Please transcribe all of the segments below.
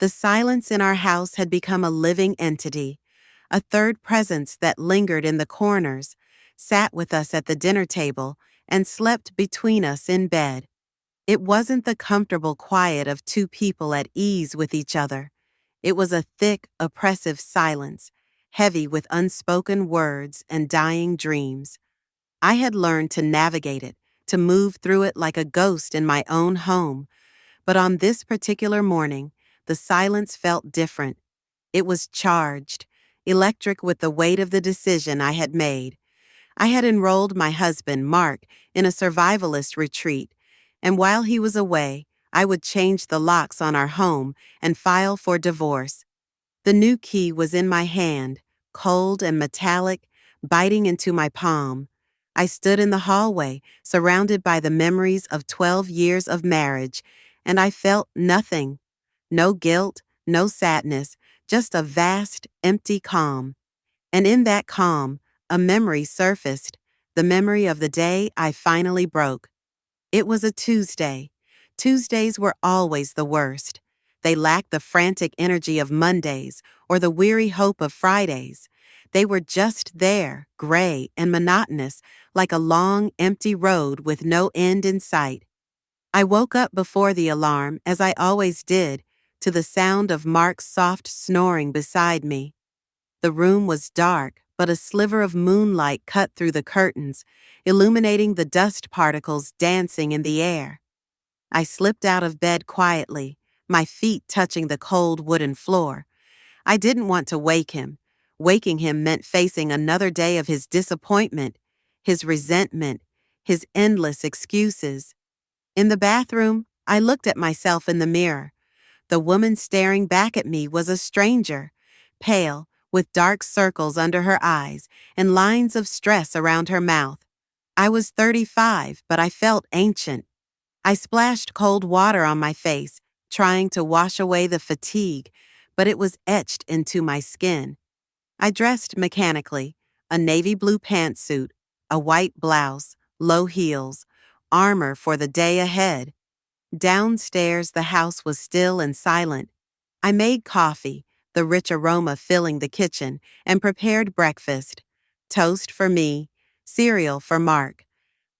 The silence in our house had become a living entity, a third presence that lingered in the corners, sat with us at the dinner table, and slept between us in bed. It wasn't the comfortable quiet of two people at ease with each other. It was a thick, oppressive silence, heavy with unspoken words and dying dreams. I had learned to navigate it, to move through it like a ghost in my own home, but on this particular morning, the silence felt different. It was charged, electric with the weight of the decision I had made. I had enrolled my husband, Mark, in a survivalist retreat, and while he was away, I would change the locks on our home and file for divorce. The new key was in my hand, cold and metallic, biting into my palm. I stood in the hallway, surrounded by the memories of 12 years of marriage, and I felt nothing. No guilt, no sadness, just a vast, empty calm. And in that calm, a memory surfaced, the memory of the day I finally broke. It was a Tuesday. Tuesdays were always the worst. They lacked the frantic energy of Mondays or the weary hope of Fridays. They were just there, gray and monotonous, like a long, empty road with no end in sight. I woke up before the alarm, as I always did, to the sound of Mark's soft snoring beside me. The room was dark, but a sliver of moonlight cut through the curtains, illuminating the dust particles dancing in the air. I slipped out of bed quietly, my feet touching the cold wooden floor. I didn't want to wake him. Waking him meant facing another day of his disappointment, his resentment, his endless excuses. In the bathroom, I looked at myself in the mirror. The woman staring back at me was a stranger, pale, with dark circles under her eyes and lines of stress around her mouth. I was 35, but I felt ancient. I splashed cold water on my face, trying to wash away the fatigue, but it was etched into my skin. I dressed mechanically, a navy blue pantsuit, a white blouse, low heels, armor for the day ahead. Downstairs, the house was still and silent. I made coffee, the rich aroma filling the kitchen, and prepared breakfast. Toast for me, cereal for Mark.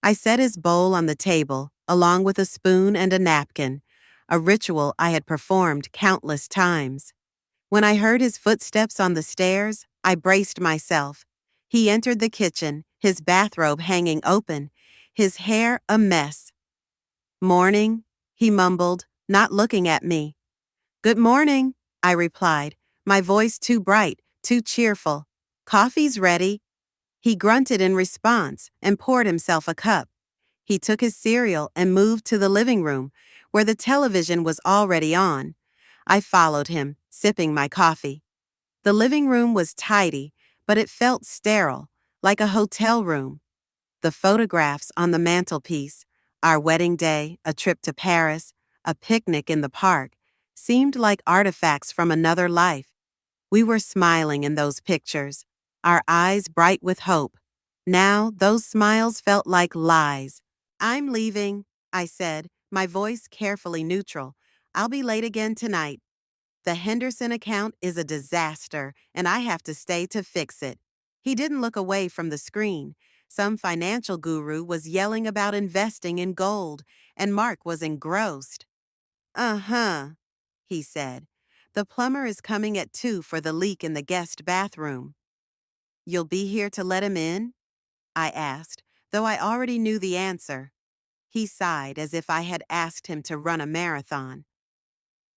I set his bowl on the table, along with a spoon and a napkin, a ritual I had performed countless times. When I heard his footsteps on the stairs, I braced myself. He entered the kitchen, his bathrobe hanging open, his hair a mess. "Morning," he mumbled, not looking at me. "Good morning," I replied, my voice too bright, too cheerful. "Coffee's ready." He grunted in response and poured himself a cup. He took his cereal and moved to the living room, where the television was already on. I followed him, sipping my coffee. The living room was tidy, but it felt sterile, like a hotel room. The photographs on the mantelpiece, our wedding day, a trip to Paris, a picnic in the park, seemed like artifacts from another life. We were smiling in those pictures, our eyes bright with hope. Now, those smiles felt like lies. "I'm leaving," I said, my voice carefully neutral. "I'll be late again tonight. The Henderson account is a disaster, and I have to stay to fix it." He didn't look away from the screen. Some financial guru was yelling about investing in gold, and Mark was engrossed. "Uh-huh," he said. "The plumber is coming at 2 for the leak in the guest bathroom." "You'll be here to let him in?" I asked, though I already knew the answer. He sighed as if I had asked him to run a marathon.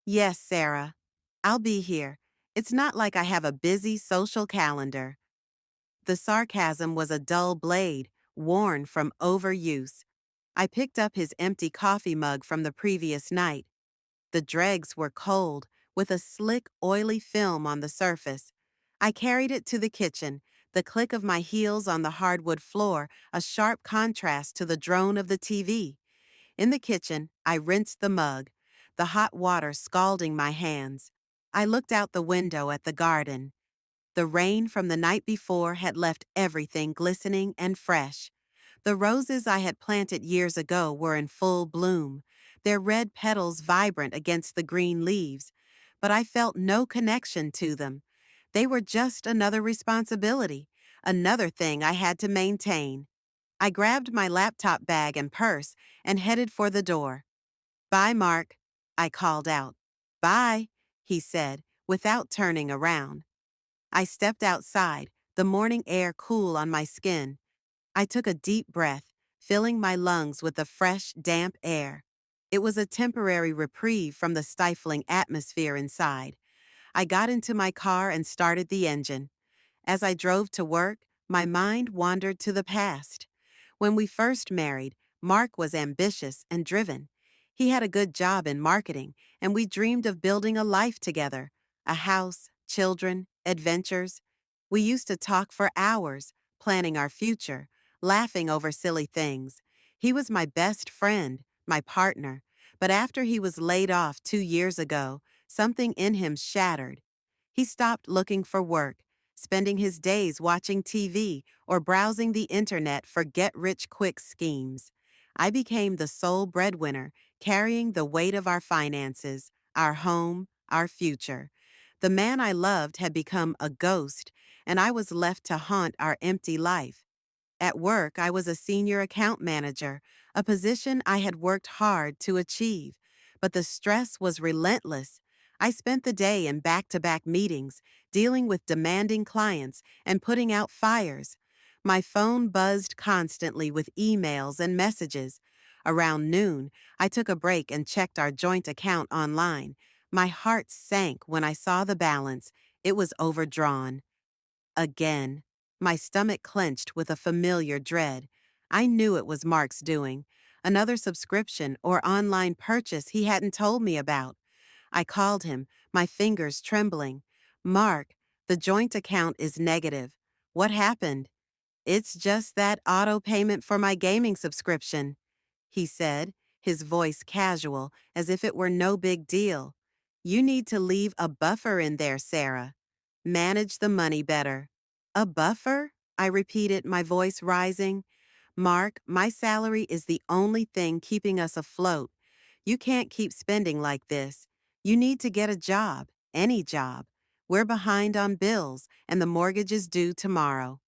"Yes, Sarah. I'll be here. It's not like I have a busy social calendar." The sarcasm was a dull blade, worn from overuse. I picked up his empty coffee mug from the previous night. The dregs were cold, with a slick, oily film on the surface. I carried it to the kitchen, the click of my heels on the hardwood floor a sharp contrast to the drone of the TV. In the kitchen, I rinsed the mug, the hot water scalding my hands. I looked out the window at the garden. The rain from the night before had left everything glistening and fresh. The roses I had planted years ago were in full bloom, their red petals vibrant against the green leaves. but I felt no connection to them. They were just another responsibility, another thing I had to maintain. I grabbed my laptop bag and purse and headed for the door. "Bye, Mark," I called out. "Bye," he said, without turning around. I stepped outside, the morning air cool on my skin. I took a deep breath, filling my lungs with the fresh, damp air. It was a temporary reprieve from the stifling atmosphere inside. I got into my car and started the engine. As I drove to work, my mind wandered to the past. When we first married, Mark was ambitious and driven. He had a good job in marketing, and we dreamed of building a life together, a house, children, adventures. We used to talk for hours, planning our future, laughing over silly things. He was my best friend, my partner, but after he was laid off 2 years ago, something in him shattered. He stopped looking for work, spending his days watching TV or browsing the internet for get-rich-quick schemes. I became the sole breadwinner, carrying the weight of our finances, our home, our future. The man I loved had become a ghost, and I was left to haunt our empty life. At work, I was a senior account manager, a position I had worked hard to achieve. But the stress was relentless. I spent the day in back-to-back meetings, dealing with demanding clients and putting out fires. My phone buzzed constantly with emails and messages. Around noon, I took a break and checked our joint account online. My heart sank when I saw the balance. It was overdrawn. Again. My stomach clenched with a familiar dread. I knew it was Mark's doing. Another subscription or online purchase he hadn't told me about. I called him, my fingers trembling. "Mark, the joint account is negative. What happened?" "It's just that auto payment for my gaming subscription," he said, his voice casual, as if it were no big deal. "You need to leave a buffer in there, Sarah. Manage the money better." "A buffer?" I repeated, my voice rising. "Mark, my salary is the only thing keeping us afloat. You can't keep spending like this. You need to get a job, any job. We're behind on bills, and the mortgage is due tomorrow."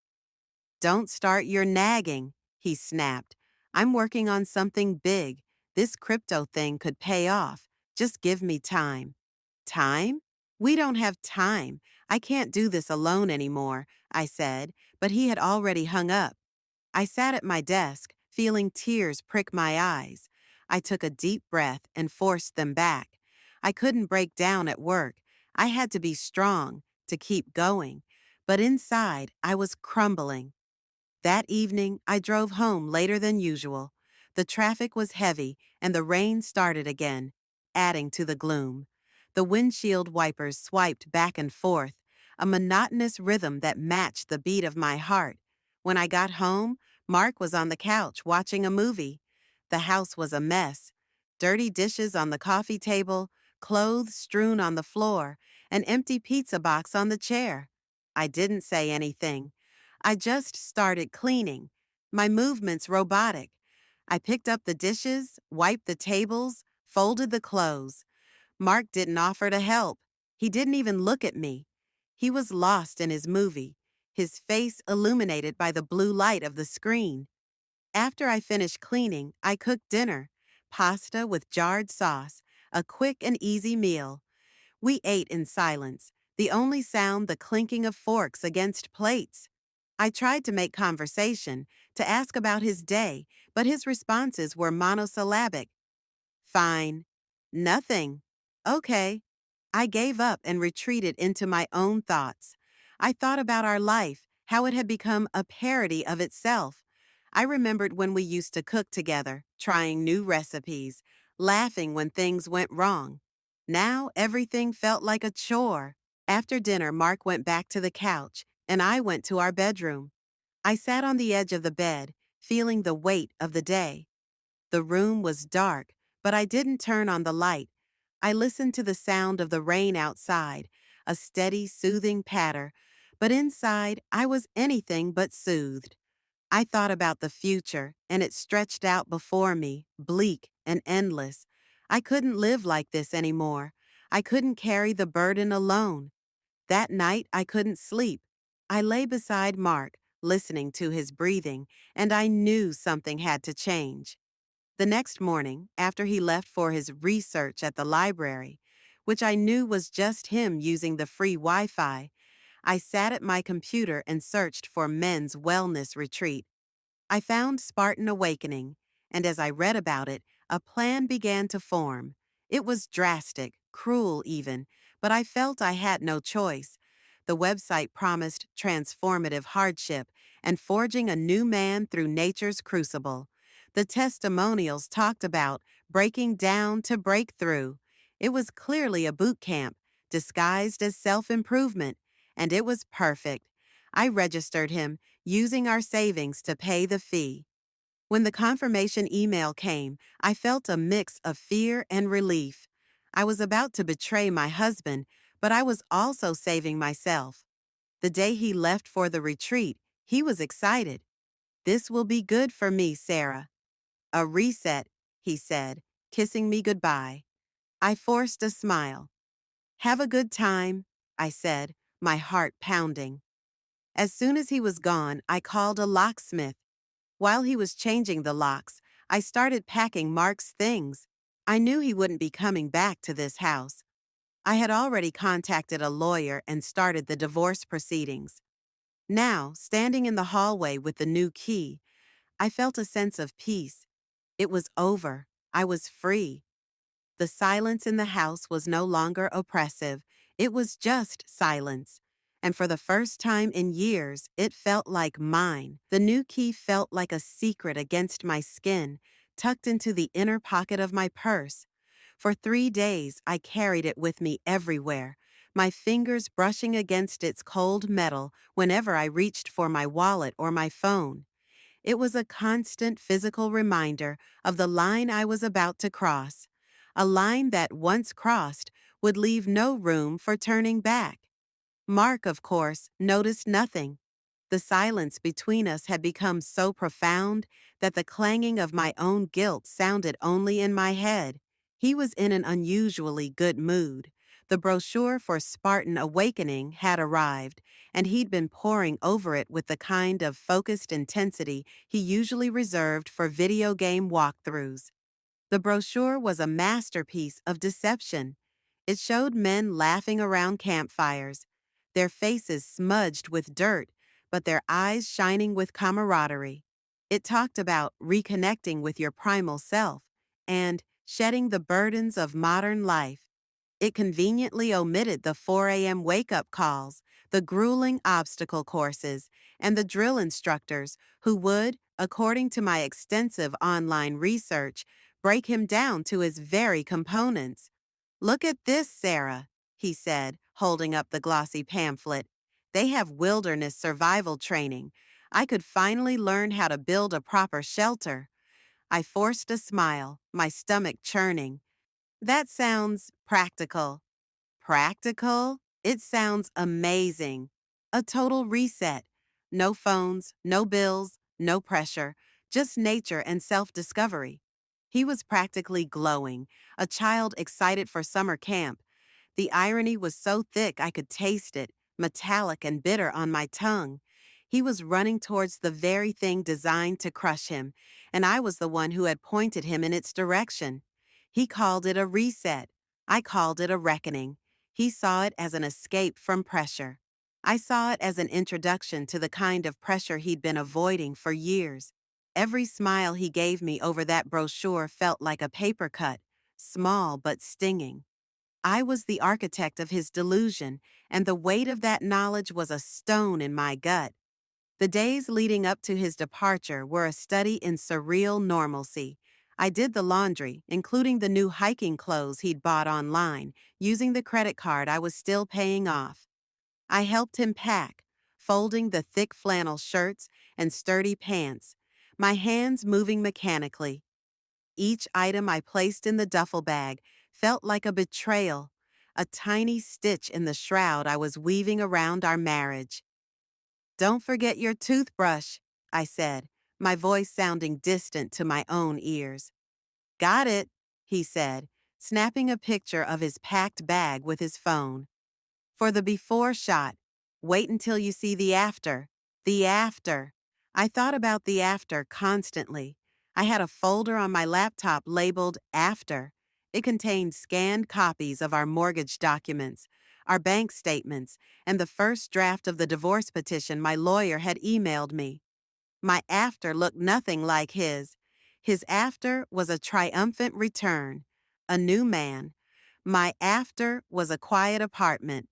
"Don't start your nagging," he snapped. "I'm working on something big. This crypto thing could pay off. Just give me time." "Time? We don't have time. I can't do this alone anymore," I said, but he had already hung up. I sat at my desk, feeling tears prick my eyes. I took a deep breath and forced them back. I couldn't break down at work. I had to be strong to keep going. But inside, I was crumbling. That evening, I drove home later than usual. The traffic was heavy, and the rain started again, adding to the gloom. The windshield wipers swiped back and forth, a monotonous rhythm that matched the beat of my heart. When I got home, Mark was on the couch watching a movie. The house was a mess. Dirty dishes on the coffee table, clothes strewn on the floor, an empty pizza box on the chair. I didn't say anything. I just started cleaning, my movements robotic. I picked up the dishes, wiped the tables, folded the clothes. Mark didn't offer to help. He didn't even look at me. He was lost in his movie, his face illuminated by the blue light of the screen. After I finished cleaning, I cooked dinner, pasta with jarred sauce, a quick and easy meal. We ate in silence, the only sound the clinking of forks against plates. I tried to make conversation, to ask about his day, but his responses were monosyllabic. "Fine." "Nothing." "Okay." I gave up and retreated into my own thoughts. I thought about our life, how it had become a parody of itself. I remembered when we used to cook together, trying new recipes, laughing when things went wrong. Now everything felt like a chore. After dinner, Mark went back to the couch, and I went to our bedroom. I sat on the edge of the bed, feeling the weight of the day. The room was dark, but I didn't turn on the light. I listened to the sound of the rain outside, a steady, soothing patter, but inside I was anything but soothed. I thought about the future, and it stretched out before me, bleak and endless. I couldn't live like this anymore. I couldn't carry the burden alone. That night, I couldn't sleep. I lay beside Mark, listening to his breathing, and I knew something had to change. The next morning, after he left for his research at the library, which I knew was just him using the free Wi Fi, I sat at my computer and searched for men's wellness retreat. I found Spartan Awakening, and as I read about it, a plan began to form. It was drastic, cruel even, but I felt I had no choice. The website promised transformative hardship and forging a new man through nature's crucible. The testimonials talked about breaking down to break through. It was clearly a boot camp, disguised as self-improvement, and it was perfect. I registered him, using our savings to pay the fee. When the confirmation email came, I felt a mix of fear and relief. I was about to betray my husband, but I was also saving myself. The day he left for the retreat, he was excited. "This will be good for me, Sarah." "A reset," he said, kissing me goodbye. I forced a smile. "Have a good time," I said, my heart pounding. As soon as he was gone, I called a locksmith. While he was changing the locks, I started packing Mark's things. I knew he wouldn't be coming back to this house. I had already contacted a lawyer and started the divorce proceedings. Now, standing in the hallway with the new key, I felt a sense of peace. It was over. I was free. The silence in the house was no longer oppressive. It was just silence. And for the first time in years, it felt like mine. The new key felt like a secret against my skin, tucked into the inner pocket of my purse. For 3 days, I carried it with me everywhere, my fingers brushing against its cold metal whenever I reached for my wallet or my phone. It was a constant physical reminder of the line I was about to cross, a line that, once crossed, would leave no room for turning back. Mark, of course, noticed nothing. The silence between us had become so profound that the clanging of my own guilt sounded only in my head. He was in an unusually good mood. The brochure for Spartan Awakening had arrived, and he'd been poring over it with the kind of focused intensity he usually reserved for video game walkthroughs. The brochure was a masterpiece of deception. It showed men laughing around campfires, their faces smudged with dirt, but their eyes shining with camaraderie. It talked about reconnecting with your primal self and shedding the burdens of modern life. It conveniently omitted the 4 a.m. wake-up calls, the grueling obstacle courses, and the drill instructors who would, according to my extensive online research, break him down to his very components. "Look at this, Sarah," he said, holding up the glossy pamphlet. "They have wilderness survival training. I could finally learn how to build a proper shelter." I forced a smile, my stomach churning. "That sounds practical." Practical? It sounds amazing. A total reset. No phones, no bills, no pressure, just nature and self-discovery. He was practically glowing, a child excited for summer camp. The irony was so thick I could taste it, metallic and bitter on my tongue. He was running towards the very thing designed to crush him, and I was the one who had pointed him in its direction. He called it a reset. I called it a reckoning. He saw it as an escape from pressure. I saw it as an introduction to the kind of pressure he'd been avoiding for years. Every smile he gave me over that brochure felt like a paper cut, small but stinging. I was the architect of his delusion, and the weight of that knowledge was a stone in my gut. The days leading up to his departure were a study in surreal normalcy. I did the laundry, including the new hiking clothes he'd bought online, using the credit card I was still paying off. I helped him pack, folding the thick flannel shirts and sturdy pants, my hands moving mechanically. Each item I placed in the duffel bag felt like a betrayal, a tiny stitch in the shroud I was weaving around our marriage. "Don't forget your toothbrush," I said, my voice sounding distant to my own ears. "Got it," he said, snapping a picture of his packed bag with his phone. For the before shot, wait until you see the after. The after. I thought about the after constantly. I had a folder on my laptop labeled After. It contained scanned copies of our mortgage documents, our bank statements, and the first draft of the divorce petition my lawyer had emailed me. My after looked nothing like his. His after was a triumphant return, a new man. My after was a quiet apartment,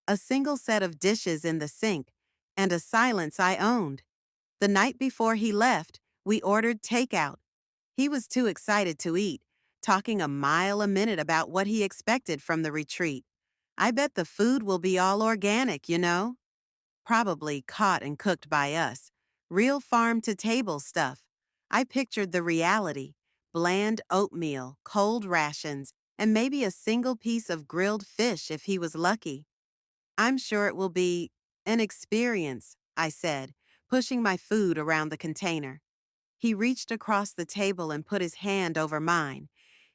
a single set of dishes in the sink, and a silence I owned. The night before he left, we ordered takeout. He was too excited to eat, talking a mile a minute about what he expected from the retreat. I bet the food will be all organic, you know? Probably caught and cooked by us. Real farm-to-table stuff. I pictured the reality: bland oatmeal, cold rations, and maybe a single piece of grilled fish if he was lucky. I'm sure it will be an experience, I said, pushing my food around the container. He reached across the table and put his hand over mine.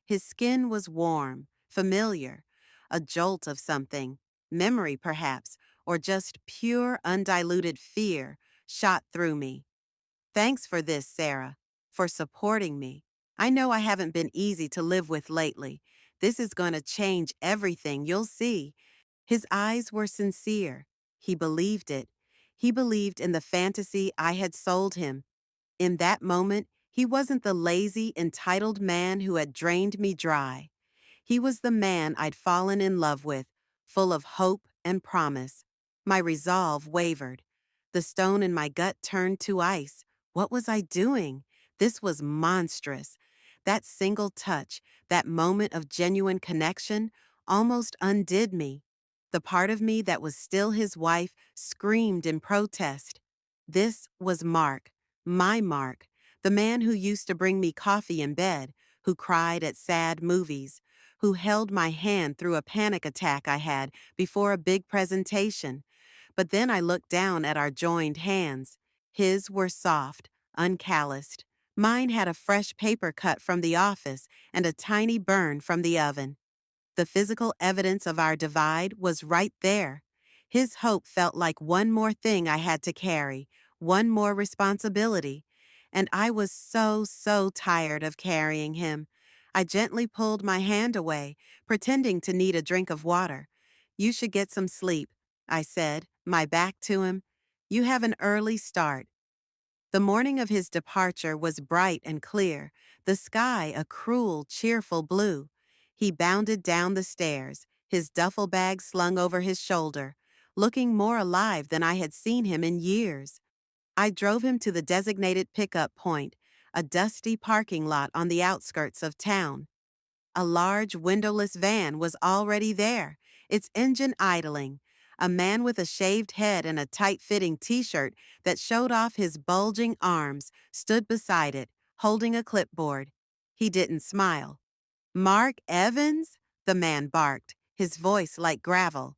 His skin was warm, familiar, a jolt of something, memory perhaps, or just pure undiluted fear shot through me. Thanks for this, Sarah, for supporting me. I know I haven't been easy to live with lately. This is going to change everything, you'll see. His eyes were sincere. He believed it. He believed in the fantasy I had sold him. In that moment, he wasn't the lazy, entitled man who had drained me dry. He was the man I'd fallen in love with, full of hope and promise. My resolve wavered. The stone in my gut turned to ice. What was I doing? This was monstrous. That single touch, that moment of genuine connection, almost undid me. The part of me that was still his wife screamed in protest. This was Mark, my Mark, the man who used to bring me coffee in bed, who cried at sad movies, who held my hand through a panic attack I had before a big presentation. But then I looked down at our joined hands. His were soft, uncalloused. Mine had a fresh paper cut from the office and a tiny burn from the oven. The physical evidence of our divide was right there. His hope felt like one more thing I had to carry, one more responsibility. And I was so tired of carrying him. I gently pulled my hand away, pretending to need a drink of water. You should get some sleep, I said, my back to him. You have an early start. The morning of his departure was bright and clear, the sky a cruel, cheerful blue. He bounded down the stairs, his duffel bag slung over his shoulder, looking more alive than I had seen him in years. I drove him to the designated pickup point, a dusty parking lot on the outskirts of town. A large windowless van was already there, its engine idling. A man with a shaved head and a tight-fitting t-shirt that showed off his bulging arms stood beside it, holding a clipboard. He didn't smile. "Mark Evans?" the man barked, his voice like gravel.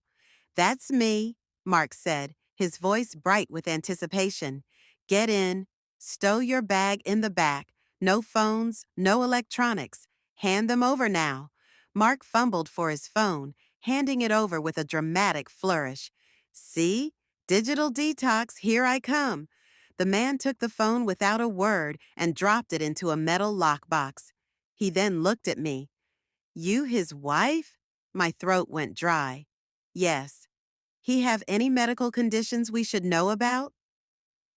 "That's me," Mark said, his voice bright with anticipation. "Get in. Stow your bag in the back. No phones, no electronics. Hand them over now." Mark fumbled for his phone, handing it over with a dramatic flourish. "See? Digital detox, here I come." The man took the phone without a word and dropped it into a metal lockbox. He then looked at me. "You his wife?" My throat went dry. "Yes." "He have any medical conditions we should know about?"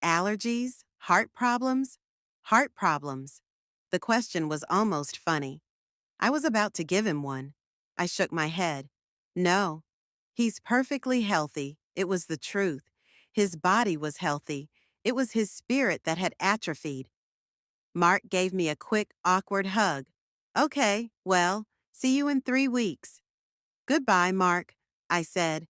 "Allergies? Heart problems?" "Heart problems." The question was almost funny. I was about to give him one. I shook my head. "No. He's perfectly healthy." It was the truth. His body was healthy. It was his spirit that had atrophied. Mark gave me a quick, awkward hug. "Okay, well, see you in 3 weeks." "Goodbye, Mark," I said.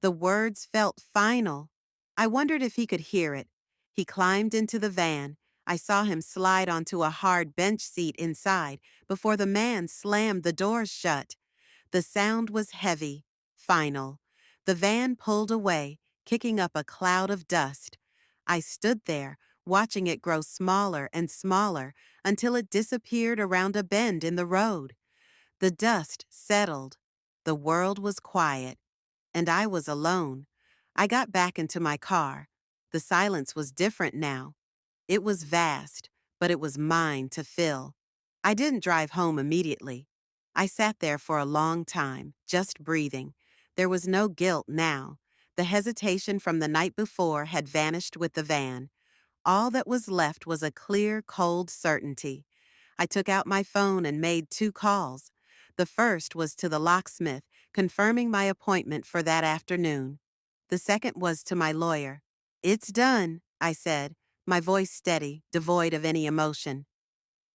The words felt final. I wondered if he could hear it. He climbed into the van. I saw him slide onto a hard bench seat inside before the man slammed the doors shut. The sound was heavy, final. The van pulled away, kicking up a cloud of dust. I stood there, watching it grow smaller and smaller until it disappeared around a bend in the road. The dust settled. The world was quiet, and I was alone. I got back into my car. The silence was different now. It was vast, but it was mine to fill. I didn't drive home immediately. I sat there for a long time, just breathing. There was no guilt now. The hesitation from the night before had vanished with the van. All that was left was a clear, cold certainty. I took out my phone and made 2 calls. The first was to the locksmith, confirming my appointment for that afternoon. The second was to my lawyer. "It's done," I said, my voice steady, devoid of any emotion.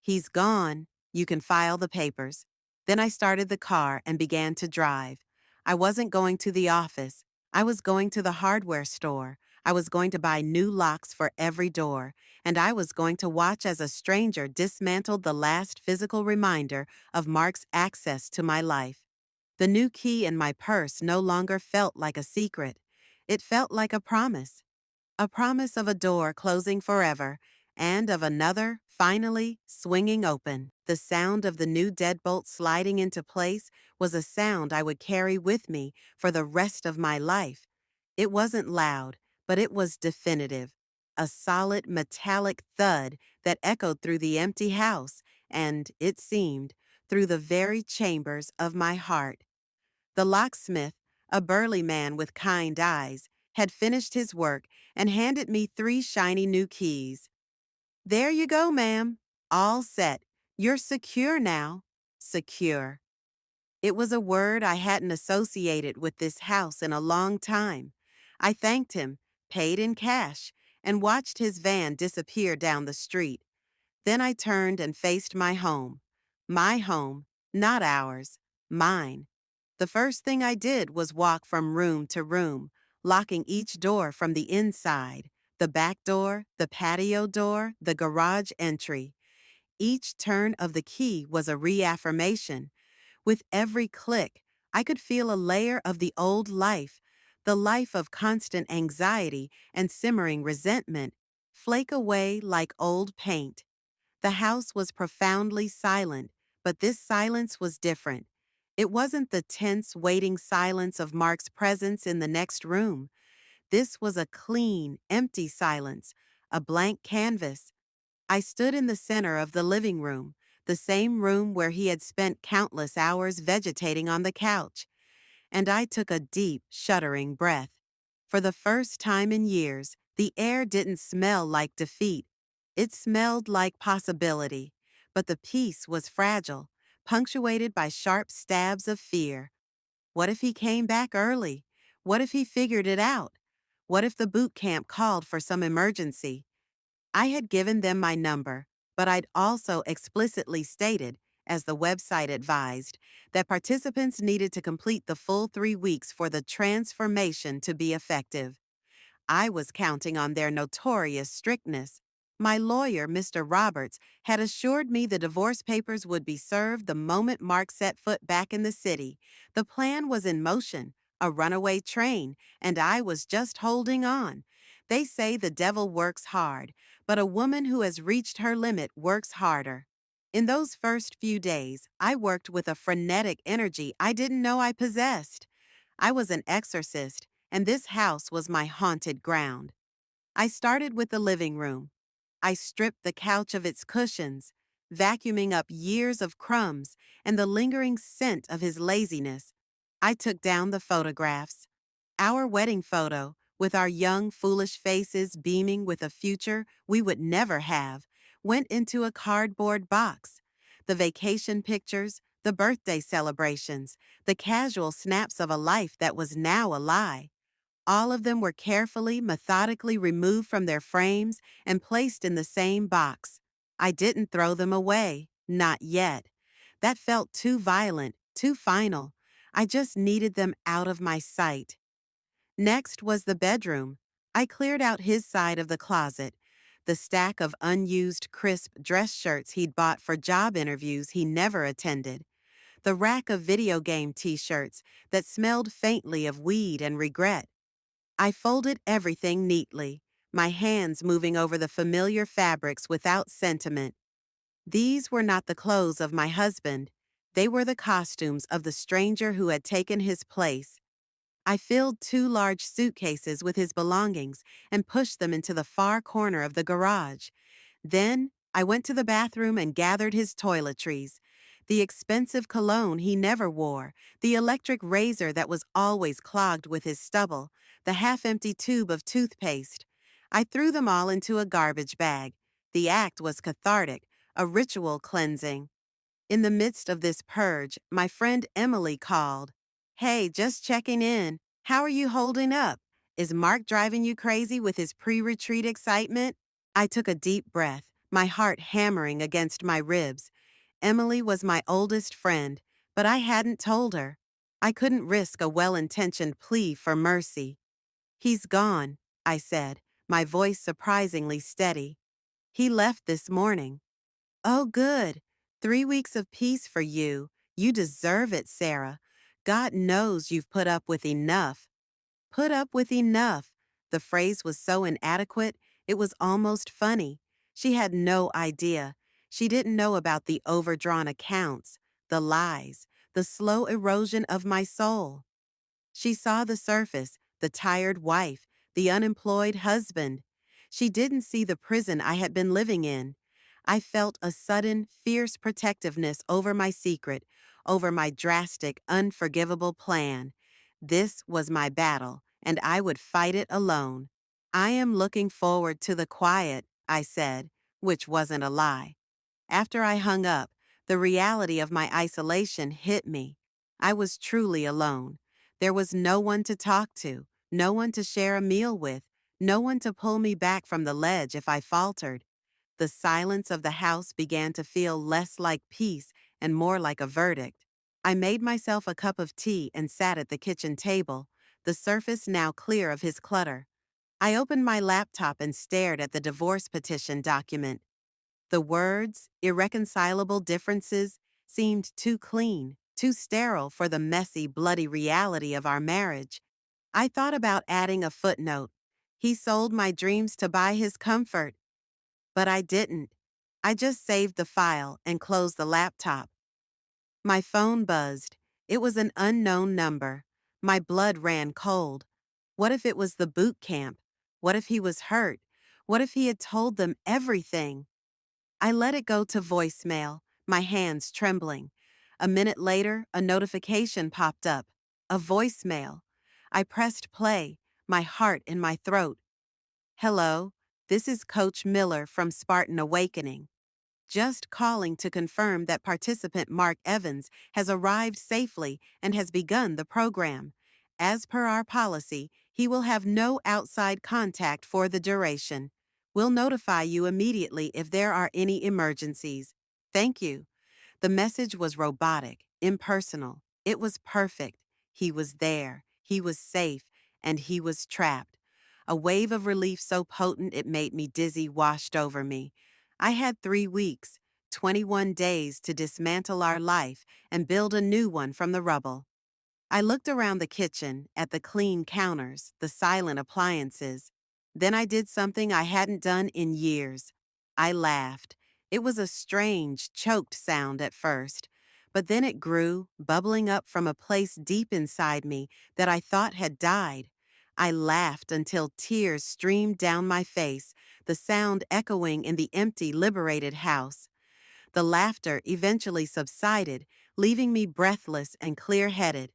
"He's gone. You can file the papers." Then I started the car and began to drive. I wasn't going to the office. I was going to the hardware store. I was going to buy new locks for every door, and I was going to watch as a stranger dismantled the last physical reminder of Mark's access to my life. The new key in my purse no longer felt like a secret. It felt like a promise of a door closing forever and of another finally swinging open. The sound of the new deadbolt sliding into place was a sound I would carry with me for the rest of my life. It wasn't loud, but it was definitive. A solid metallic thud that echoed through the empty house and, it seemed, through the very chambers of my heart. The locksmith, a burly man with kind eyes, had finished his work and handed me 3 shiny new keys. "There you go, ma'am. All set. You're secure now." Secure. It was a word I hadn't associated with this house in a long time. I thanked him, paid in cash, and watched his van disappear down the street. Then I turned and faced my home. My home, not ours, mine. The first thing I did was walk from room to room, locking each door from the inside, the back door, the patio door, the garage entry. Each turn of the key was a reaffirmation. With every click, I could feel a layer of the old life, the life of constant anxiety and simmering resentment, flake away like old paint. The house was profoundly silent, but this silence was different. It wasn't the tense, waiting silence of Mark's presence in the next room. This was a clean, empty silence, a blank canvas. I stood in the center of the living room, the same room where he had spent countless hours vegetating on the couch, and I took a deep, shuddering breath. For the first time in years, the air didn't smell like defeat. It smelled like possibility, but the peace was fragile, punctuated by sharp stabs of fear. What if he came back early? What if he figured it out? What if the boot camp called for some emergency? I had given them my number, but I'd also explicitly stated, as the website advised, that participants needed to complete the full 3 weeks for the transformation to be effective. I was counting on their notorious strictness. My lawyer, Mr. Roberts, had assured me the divorce papers would be served the moment Mark set foot back in the city. The plan was in motion, a runaway train, and I was just holding on. They say the devil works hard, but a woman who has reached her limit works harder. In those first few days, I worked with a frenetic energy I didn't know I possessed. I was an exorcist, and this house was my haunted ground. I started with the living room. I stripped the couch of its cushions, vacuuming up years of crumbs and the lingering scent of his laziness. I took down the photographs. Our wedding photo, with our young, foolish faces beaming with a future we would never have, went into a cardboard box. The vacation pictures, the birthday celebrations, the casual snaps of a life that was now a lie. All of them were carefully, methodically removed from their frames and placed in the same box. I didn't throw them away, not yet. That felt too violent, too final. I just needed them out of my sight. Next was the bedroom. I cleared out his side of the closet. The stack of unused, crisp dress shirts he'd bought for job interviews he never attended. The rack of video game t-shirts that smelled faintly of weed and regret. I folded everything neatly, my hands moving over the familiar fabrics without sentiment. These were not the clothes of my husband. They were the costumes of the stranger who had taken his place. I filled 2 large suitcases with his belongings and pushed them into the far corner of the garage. Then I went to the bathroom and gathered his toiletries. The expensive cologne he never wore, the electric razor that was always clogged with his stubble, the half-empty tube of toothpaste. I threw them all into a garbage bag. The act was cathartic, a ritual cleansing. In the midst of this purge, my friend Emily called. "Hey, just checking in. How are you holding up? Is Mark driving you crazy with his pre-retreat excitement?" I took a deep breath, my heart hammering against my ribs. Emily was my oldest friend, but I hadn't told her. I couldn't risk a well-intentioned plea for mercy. "He's gone," I said, my voice surprisingly steady. "He left this morning." "Oh, good. 3 weeks of peace for you. You deserve it, Sarah. God knows you've put up with enough." Put up with enough. The phrase was so inadequate, it was almost funny. She had no idea. She didn't know about the overdrawn accounts, the lies, the slow erosion of my soul. She saw the surface, the tired wife, the unemployed husband. She didn't see the prison I had been living in. I felt a sudden, fierce protectiveness over my secret, over my drastic, unforgivable plan. This was my battle, and I would fight it alone. "I am looking forward to the quiet," I said, which wasn't a lie. After I hung up, the reality of my isolation hit me. I was truly alone. There was no one to talk to, no one to share a meal with, no one to pull me back from the ledge if I faltered. The silence of the house began to feel less like peace and more like a verdict. I made myself a cup of tea and sat at the kitchen table, the surface now clear of his clutter. I opened my laptop and stared at the divorce petition document. The words, irreconcilable differences, seemed too clean, too sterile for the messy, bloody reality of our marriage. I thought about adding a footnote. "He sold my dreams to buy his comfort." But I didn't. I just saved the file and closed the laptop. My phone buzzed. It was an unknown number. My blood ran cold. What if it was the boot camp? What if he was hurt? What if he had told them everything? I let it go to voicemail, my hands trembling. A minute later, a notification popped up. A voicemail. I pressed play, my heart in my throat. "Hello, this is Coach Miller from Spartan Awakening. Just calling to confirm that participant Mark Evans has arrived safely and has begun the program. As per our policy, he will have no outside contact for the duration. We'll notify you immediately if there are any emergencies. Thank you." The message was robotic, impersonal. It was perfect. He was there. He was safe. And he was trapped. A wave of relief so potent it made me dizzy washed over me. I had 3 weeks, 21 days to dismantle our life and build a new one from the rubble. I looked around the kitchen, at the clean counters, the silent appliances. Then I did something I hadn't done in years. I laughed. It was a strange, choked sound at first, but then it grew, bubbling up from a place deep inside me that I thought had died. I laughed until tears streamed down my face, the sound echoing in the empty, liberated house. The laughter eventually subsided, leaving me breathless and clear-headed.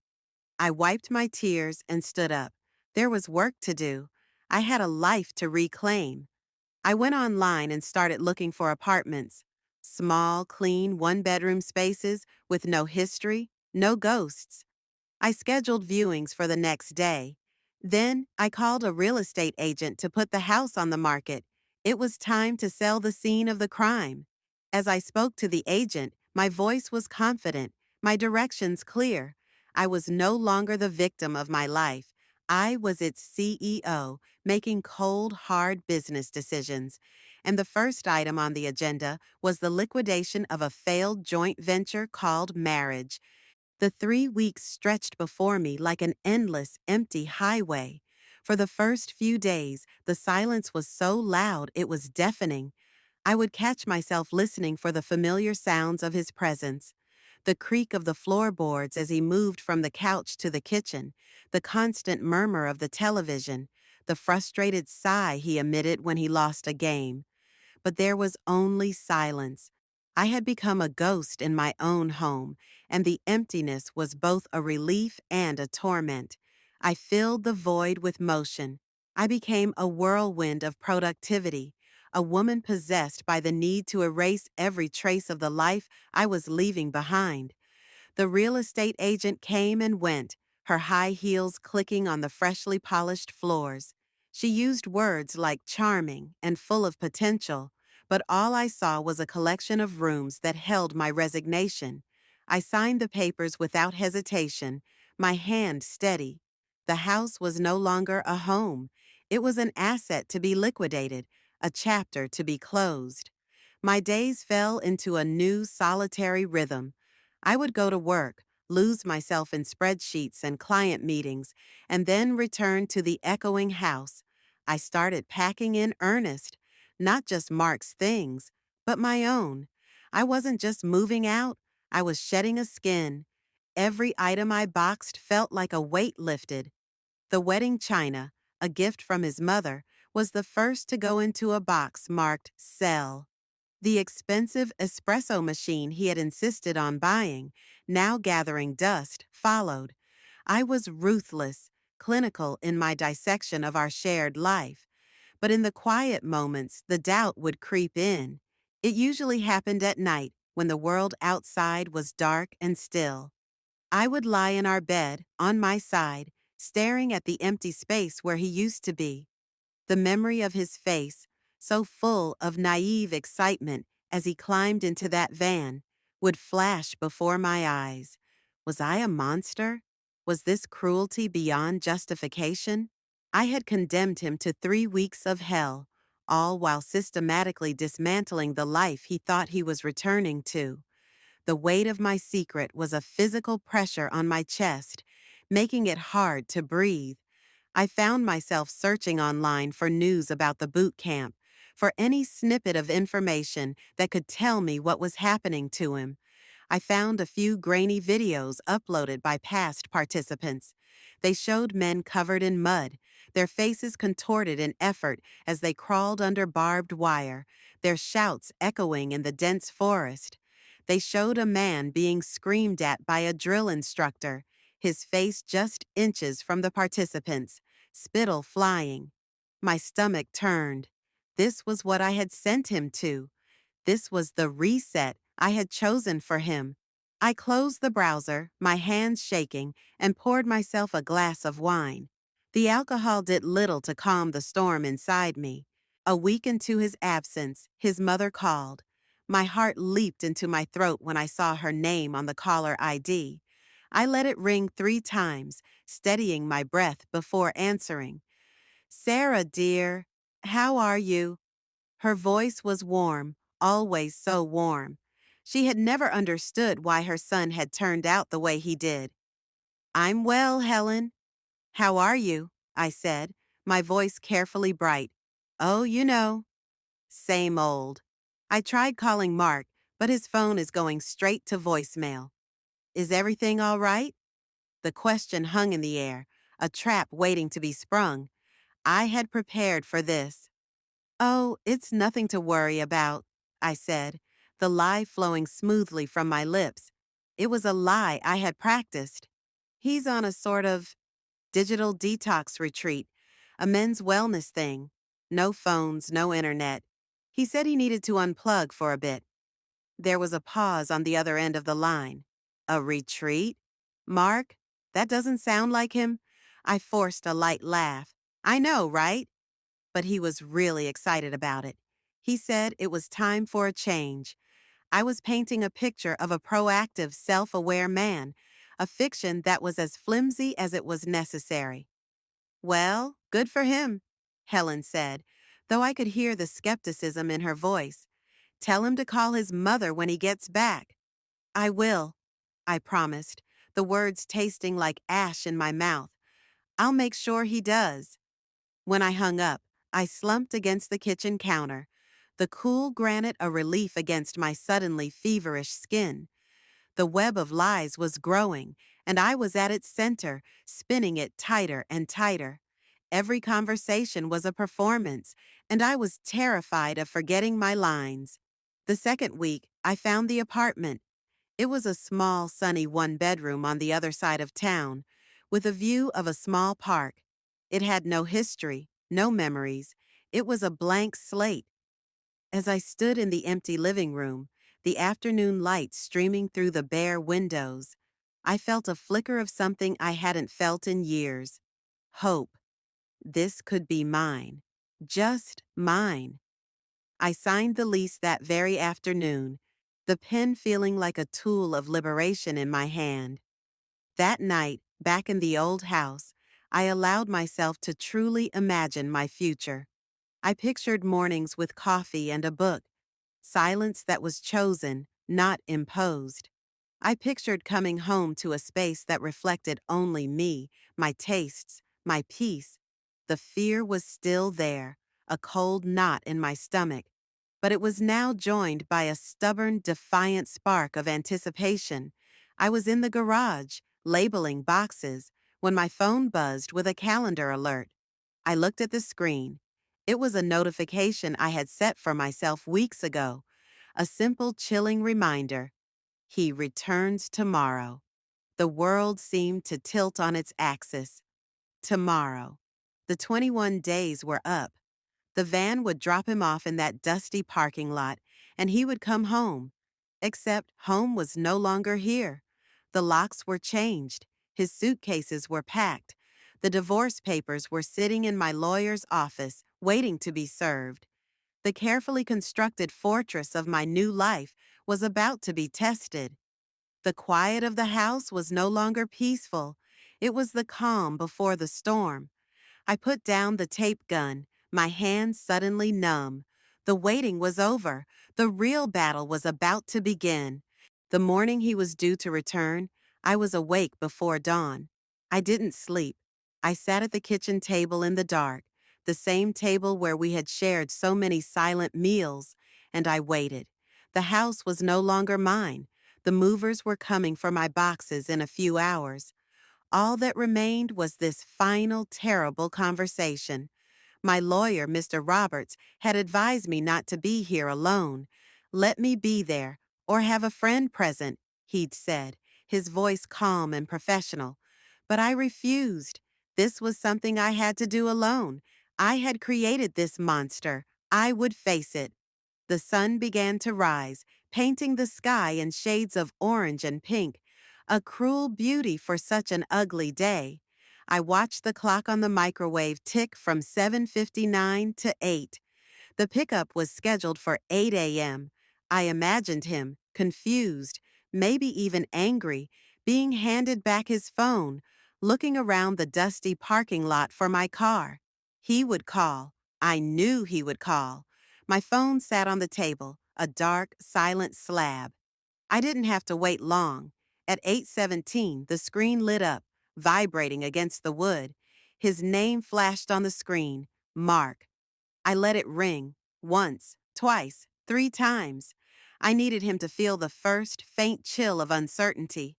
I wiped my tears and stood up. There was work to do. I had a life to reclaim. I went online and started looking for apartments. Small, clean, one-bedroom spaces with no history, no ghosts. I scheduled viewings for the next day. Then I called a real estate agent to put the house on the market. It was time to sell the scene of the crime. As I spoke to the agent, my voice was confident, my directions clear. I was no longer the victim of my life. I was its CEO, making cold, hard business decisions. And the first item on the agenda was the liquidation of a failed joint venture called marriage. The 3 weeks stretched before me like an endless, empty highway. For the first few days, the silence was so loud it was deafening. I would catch myself listening for the familiar sounds of his presence. The creak of the floorboards as he moved from the couch to the kitchen, the constant murmur of the television, the frustrated sigh he emitted when he lost a game. But there was only silence. I had become a ghost in my own home, and the emptiness was both a relief and a torment. I filled the void with motion. I became a whirlwind of productivity, a woman possessed by the need to erase every trace of the life I was leaving behind. The real estate agent came and went, her high heels clicking on the freshly polished floors. She used words like charming and full of potential, but all I saw was a collection of rooms that held my resignation. I signed the papers without hesitation, my hand steady. The house was no longer a home. It was an asset to be liquidated, a chapter to be closed. My days fell into a new solitary rhythm. I would go to work, lose myself in spreadsheets and client meetings, and then return to the echoing house. I started packing in earnest, not just Mark's things, but my own. I wasn't just moving out, I was shedding a skin. Every item I boxed felt like a weight lifted. The wedding china, a gift from his mother, was the first to go into a box marked Sell. The expensive espresso machine he had insisted on buying, now gathering dust, followed. I was ruthless, clinical in my dissection of our shared life. But in the quiet moments, the doubt would creep in. It usually happened at night, when the world outside was dark and still. I would lie in our bed, on my side, staring at the empty space where he used to be. The memory of his face, so full of naive excitement as he climbed into that van, would flash before my eyes. Was I a monster? Was this cruelty beyond justification? I had condemned him to 3 weeks of hell, all while systematically dismantling the life he thought he was returning to. The weight of my secret was a physical pressure on my chest, making it hard to breathe. I found myself searching online for news about the boot camp, for any snippet of information that could tell me what was happening to him. I found a few grainy videos uploaded by past participants. They showed men covered in mud, their faces contorted in effort as they crawled under barbed wire, their shouts echoing in the dense forest. They showed a man being screamed at by a drill instructor, his face just inches from the participants, spittle flying. My stomach turned. This was what I had sent him to. This was the reset I had chosen for him. I closed the browser, my hands shaking, and poured myself a glass of wine. The alcohol did little to calm the storm inside me. A week into his absence, his mother called. My heart leaped into my throat when I saw her name on the caller ID. I let it ring 3 times, steadying my breath before answering. "Sarah, dear, how are you?" Her voice was warm, always so warm. She had never understood why her son had turned out the way he did. "I'm well, Helen." "How are you?" I said, my voice carefully bright. "Oh, you know." Same old. I tried calling Mark, but his phone is going straight to voicemail. "Is everything all right?" The question hung in the air, a trap waiting to be sprung. I had prepared for this. "Oh, it's nothing to worry about," I said, the lie flowing smoothly from my lips. It was a lie I had practiced. "He's on a sort of digital detox retreat, a men's wellness thing. No phones, no internet. He said he needed to unplug for a bit." There was a pause on the other end of the line. "A retreat? Mark? That doesn't sound like him." I forced a light laugh. "I know, right?" But he was really excited about it. He said it was time for a change. I was painting a picture of a proactive, self-aware man, a fiction that was as flimsy as it was necessary. "Well, good for him," Helen said, though I could hear the skepticism in her voice. "Tell him to call his mother when he gets back." "I will," I promised, the words tasting like ash in my mouth. "I'll make sure he does." When I hung up, I slumped against the kitchen counter, the cool granite a relief against my suddenly feverish skin. The web of lies was growing, and I was at its center, spinning it tighter and tighter. Every conversation was a performance, and I was terrified of forgetting my lines. The second week, I found the apartment. It was a small, sunny one-bedroom on the other side of town, with a view of a small park. It had no history, no memories. It was a blank slate. As I stood in the empty living room, the afternoon light streaming through the bare windows, I felt a flicker of something I hadn't felt in years. Hope. This could be mine. Just mine. I signed the lease that very afternoon, the pen feeling like a tool of liberation in my hand. That night, back in the old house, I allowed myself to truly imagine my future. I pictured mornings with coffee and a book, silence that was chosen, not imposed. I pictured coming home to a space that reflected only me, my tastes, my peace. The fear was still there, a cold knot in my stomach, but it was now joined by a stubborn, defiant spark of anticipation. I was in the garage, labeling boxes, when my phone buzzed with a calendar alert. I looked at the screen. It was a notification I had set for myself weeks ago, a simple, chilling reminder. He returns tomorrow. The world seemed to tilt on its axis. Tomorrow. The 21 days were up. The van would drop him off in that dusty parking lot, and he would come home. Except home was no longer here. The locks were changed. His suitcases were packed. The divorce papers were sitting in my lawyer's office, waiting to be served. The carefully constructed fortress of my new life was about to be tested. The quiet of the house was no longer peaceful. It was the calm before the storm. I put down the tape gun, my hands suddenly numb. The waiting was over. The real battle was about to begin. The morning he was due to return, I was awake before dawn. I didn't sleep. I sat at the kitchen table in the dark, the same table where we had shared so many silent meals, and I waited. The house was no longer mine. The movers were coming for my boxes in a few hours. All that remained was this final, terrible conversation. My lawyer, Mr. Roberts, had advised me not to be here alone. Let me be there, or have a friend present, he'd said, his voice calm and professional. But I refused. This was something I had to do alone. I had created this monster. I would face it. The sun began to rise, painting the sky in shades of orange and pink, a cruel beauty for such an ugly day. I watched the clock on the microwave tick from 7:59 to 8. The pickup was scheduled for 8 a.m. I imagined him, confused, maybe even angry, being handed back his phone, looking around the dusty parking lot for my car. He would call. I knew he would call. My phone sat on the table, a dark, silent slab. I didn't have to wait long. At 8:17, the screen lit up, vibrating against the wood. His name flashed on the screen, Mark. I let it ring, once, twice, 3 times. I needed him to feel the first faint chill of uncertainty.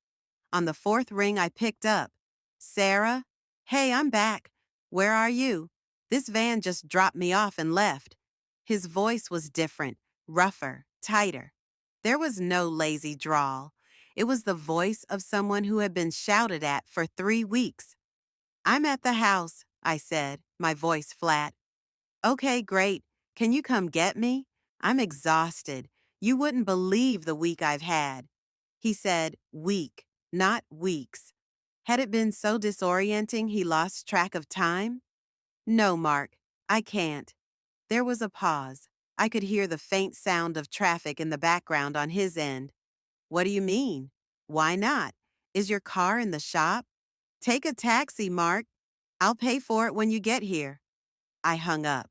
On the fourth ring, I picked up. Sarah? Hey, I'm back. Where are you? This van just dropped me off and left. His voice was different, rougher, tighter. There was no lazy drawl. It was the voice of someone who had been shouted at for 3 weeks. I'm at the house, I said, my voice flat. Okay, great. Can you come get me? I'm exhausted. You wouldn't believe the week I've had. He said, week, not weeks. Had it been so disorienting he lost track of time? No, Mark, I can't. There was a pause. I could hear the faint sound of traffic in the background on his end. What do you mean? Why not? Is your car in the shop? Take a taxi, Mark. I'll pay for it when you get here. I hung up.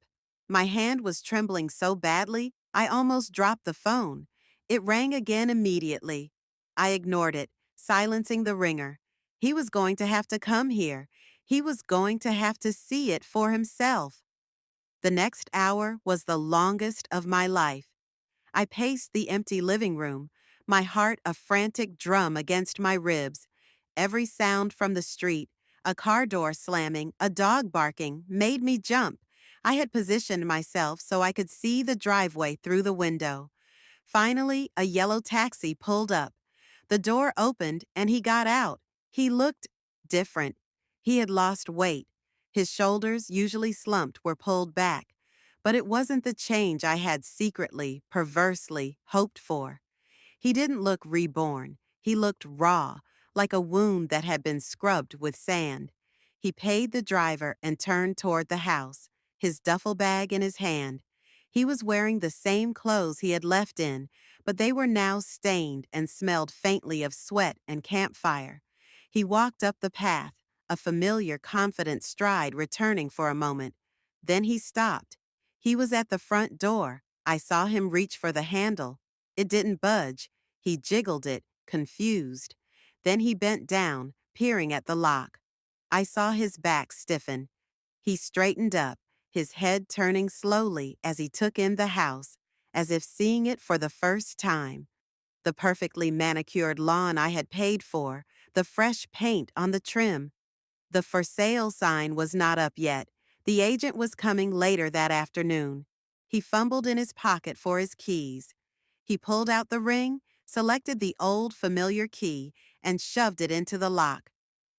My hand was trembling so badly, I almost dropped the phone. It rang again immediately. I ignored it, silencing the ringer. He was going to have to come here. He was going to have to see it for himself. The next hour was the longest of my life. I paced the empty living room, my heart a frantic drum against my ribs. Every sound from the street, a car door slamming, a dog barking, made me jump. I had positioned myself so I could see the driveway through the window. Finally, a yellow taxi pulled up. The door opened and he got out. He looked different. He had lost weight. His shoulders, usually slumped, were pulled back. But it wasn't the change I had secretly, perversely hoped for. He didn't look reborn. He looked raw, like a wound that had been scrubbed with sand. He paid the driver and turned toward the house, his duffel bag in his hand. He was wearing the same clothes he had left in, but they were now stained and smelled faintly of sweat and campfire. He walked up the path, a familiar, confident stride returning for a moment. Then he stopped. He was at the front door. I saw him reach for the handle. It didn't budge. He jiggled it, confused. Then he bent down, peering at the lock. I saw his back stiffen. He straightened up, his head turning slowly as he took in the house, as if seeing it for the first time. The perfectly manicured lawn I had paid for, the fresh paint on the trim. The for sale sign was not up yet. The agent was coming later that afternoon. He fumbled in his pocket for his keys. He pulled out the ring, selected the old familiar key, and shoved it into the lock.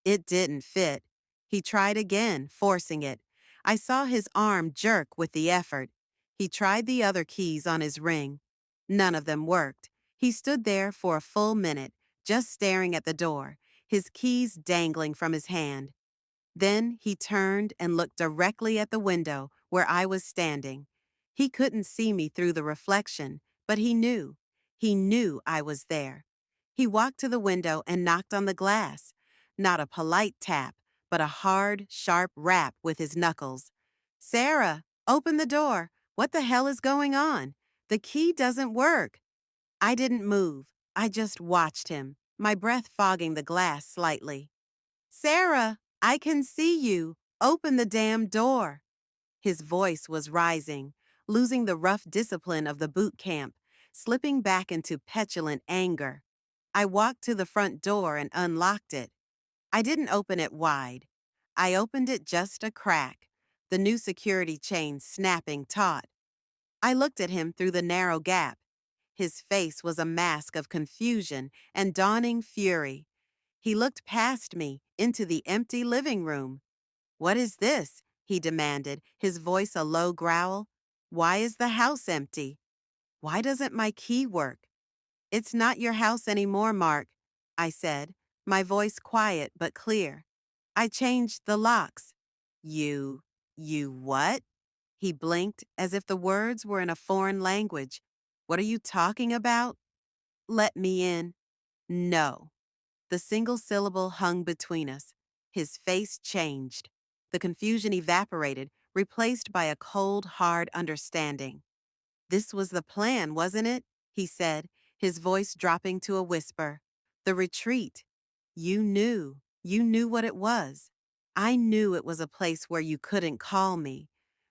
It didn't fit. He tried again, forcing it. I saw his arm jerk with the effort. He tried the other keys on his ring. None of them worked. He stood there for a full minute, just staring at the door, his keys dangling from his hand. Then he turned and looked directly at the window where I was standing. He couldn't see me through the reflection, but he knew. He knew I was there. He walked to the window and knocked on the glass. Not a polite tap, but a hard, sharp rap with his knuckles. "Sarah, open the door. What the hell is going on? The key doesn't work." I didn't move. I just watched him, my breath fogging the glass slightly. "Sarah, I can see you. Open the damn door." His voice was rising, losing the rough discipline of the boot camp, slipping back into petulant anger. I walked to the front door and unlocked it. I didn't open it wide. I opened it just a crack, the new security chain snapping taut. I looked at him through the narrow gap. His face was a mask of confusion and dawning fury. He looked past me into the empty living room. "What is this?" he demanded, his voice a low growl. "Why is the house empty? Why doesn't my key work?" "It's not your house anymore, Mark," I said, my voice quiet but clear. "I changed the locks." You what?" He blinked as if the words were in a foreign language. "What are you talking about?" "Let me in." "No." The single syllable hung between us. His face changed. The confusion evaporated, replaced by a cold, hard understanding. "This was the plan, wasn't it?" he said, his voice dropping to a whisper. "The retreat. You knew. You knew what it was. I knew it was a place where you couldn't call me,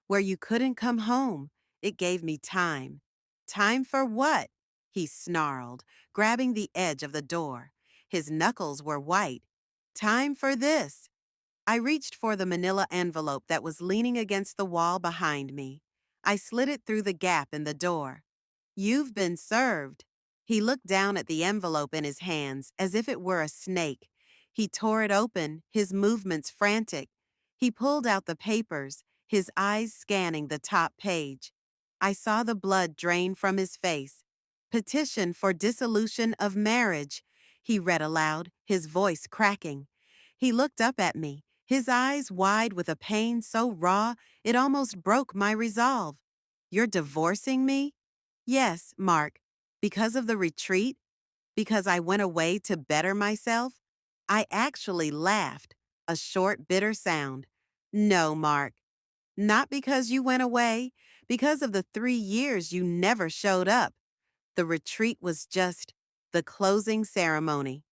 where you couldn't come home. It gave me time." "Time for what?" he snarled, grabbing the edge of the door. His knuckles were white. "Time for this." I reached for the manila envelope that was leaning against the wall behind me. I slid it through the gap in the door. "You've been served." He looked down at the envelope in his hands as if it were a snake. He tore it open, his movements frantic. He pulled out the papers, his eyes scanning the top page. I saw the blood drain from his face. "Petition for dissolution of marriage," he read aloud, his voice cracking. He looked up at me, his eyes wide with a pain so raw it almost broke my resolve. "You're divorcing me?" "Yes, Mark. Because of the retreat? Because I went away to better myself?" I actually laughed, a short, bitter sound. "No, Mark. Not because you went away, because of the 3 years you never showed up. The retreat was just the closing ceremony."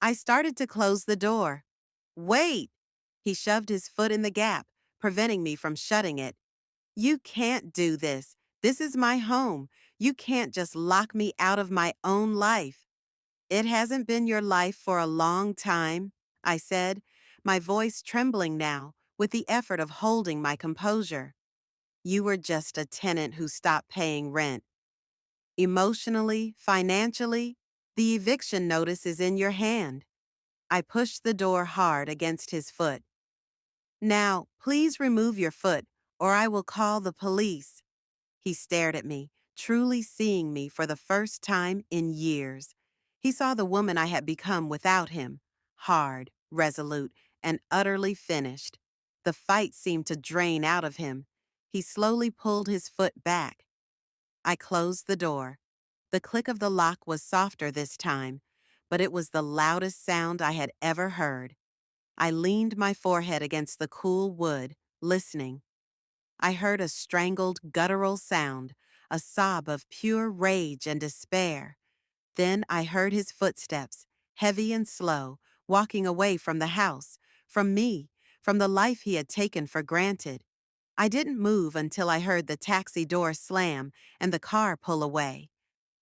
I started to close the door. "Wait!" He shoved his foot in the gap, preventing me from shutting it. "You can't do this. This is my home. You can't just lock me out of my own life. It hasn't been your life for a long time, I said, my voice trembling now with the effort of holding my composure. You were just a tenant who stopped paying rent. Emotionally, financially, the eviction notice is in your hand. I pushed the door hard against his foot. Now, please remove your foot, or I will call the police. He stared at me, truly seeing me for the first time in years. He saw the woman I had become without him, hard, resolute, and utterly finished. The fight seemed to drain out of him. He slowly pulled his foot back. I closed the door. The click of the lock was softer this time, but it was the loudest sound I had ever heard. I leaned my forehead against the cool wood, listening. I heard a strangled, guttural sound, a sob of pure rage and despair. Then I heard his footsteps, heavy and slow, walking away from the house, from me, from the life he had taken for granted. I didn't move until I heard the taxi door slam and the car pull away.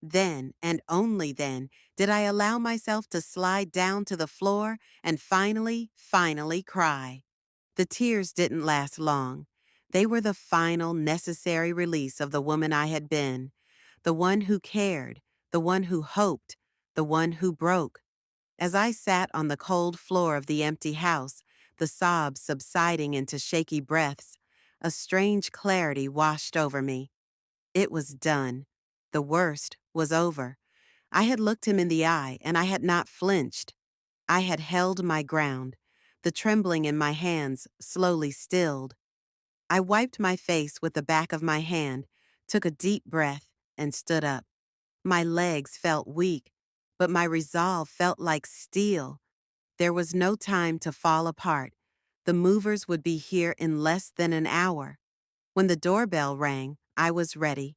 Then, and only then, did I allow myself to slide down to the floor and finally cry. The tears didn't last long. They were the final necessary release of the woman I had been, the one who cared, the one who hoped, the one who broke. As I sat on the cold floor of the empty house, the sobs subsiding into shaky breaths, a strange clarity washed over me. It was done. The worst was over. I had looked him in the eye, and I had not flinched. I had held my ground. The trembling in my hands slowly stilled. I wiped my face with the back of my hand, took a deep breath, and stood up. My legs felt weak, but my resolve felt like steel. There was no time to fall apart. The movers would be here in less than an hour. When the doorbell rang, I was ready.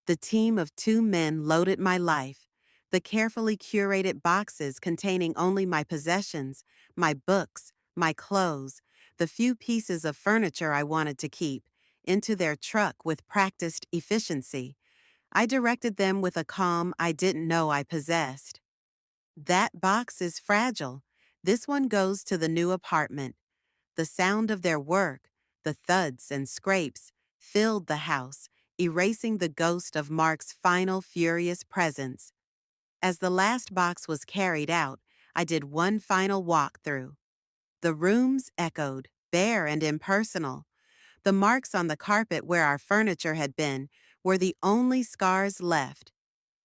The team of 2 men loaded my life, the carefully curated boxes containing only my possessions, my books, my clothes, the few pieces of furniture I wanted to keep, into their truck with practiced efficiency. I directed them with a calm I didn't know I possessed. That box is fragile. This one goes to the new apartment. The sound of their work, the thuds and scrapes, filled the house, erasing the ghost of Mark's final furious presence. As the last box was carried out, I did one final walkthrough. The rooms echoed, bare and impersonal. The marks on the carpet where our furniture had been were the only scars left.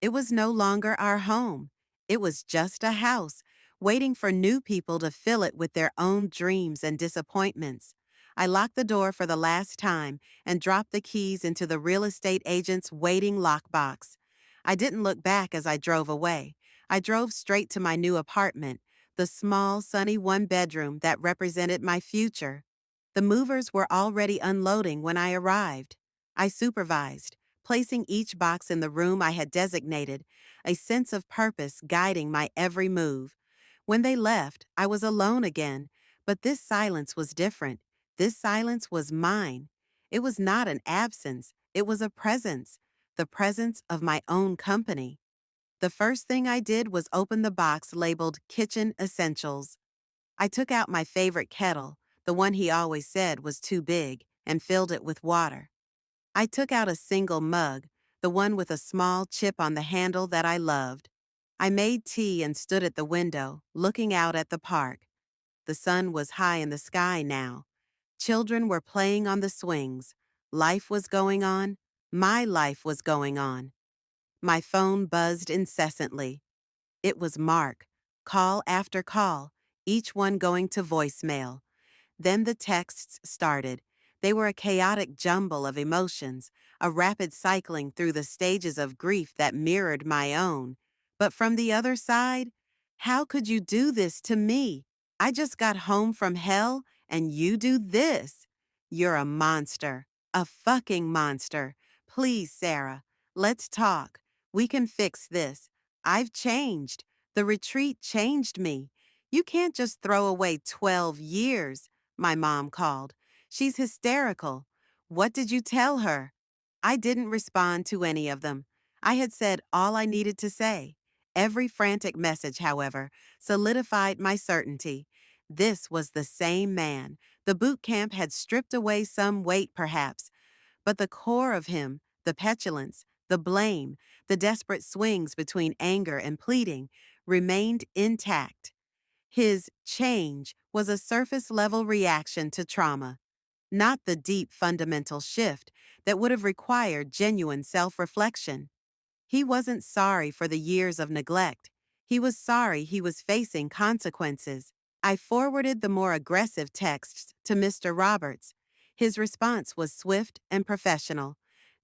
It was no longer our home. It was just a house, waiting for new people to fill it with their own dreams and disappointments. I locked the door for the last time and dropped the keys into the real estate agent's waiting lockbox. I didn't look back as I drove away. I drove straight to my new apartment, the small, sunny one-bedroom that represented my future. The movers were already unloading when I arrived. I supervised, placing each box in the room I had designated, a sense of purpose guiding my every move. When they left, I was alone again, but this silence was different. This silence was mine. It was not an absence, it was a presence, the presence of my own company. The first thing I did was open the box labeled Kitchen Essentials. I took out my favorite kettle, the one he always said was too big, and filled it with water. I took out a single mug, the one with a small chip on the handle that I loved. I made tea and stood at the window, looking out at the park. The sun was high in the sky now. Children were playing on the swings. Life was going on. My life was going on. My phone buzzed incessantly. It was Mark, call after call, each one going to voicemail. Then the texts started. They were a chaotic jumble of emotions, a rapid cycling through the stages of grief that mirrored my own. But from the other side, how could you do this to me? I just got home from hell and you do this. You're a monster, a fucking monster. Please, Sarah, let's talk. We can fix this. I've changed. The retreat changed me. You can't just throw away 12 years. My mom called. She's hysterical. What did you tell her? I didn't respond to any of them. I had said all I needed to say. Every frantic message, however, solidified my certainty. This was the same man. The boot camp had stripped away some weight, perhaps, but the core of him, the petulance, the blame, the desperate swings between anger and pleading, remained intact. His change was a surface level reaction to trauma, not the deep fundamental shift that would have required genuine self reflection. He wasn't sorry for the years of neglect. He was sorry he was facing consequences. I forwarded the more aggressive texts to Mr. Roberts. His response was swift and professional.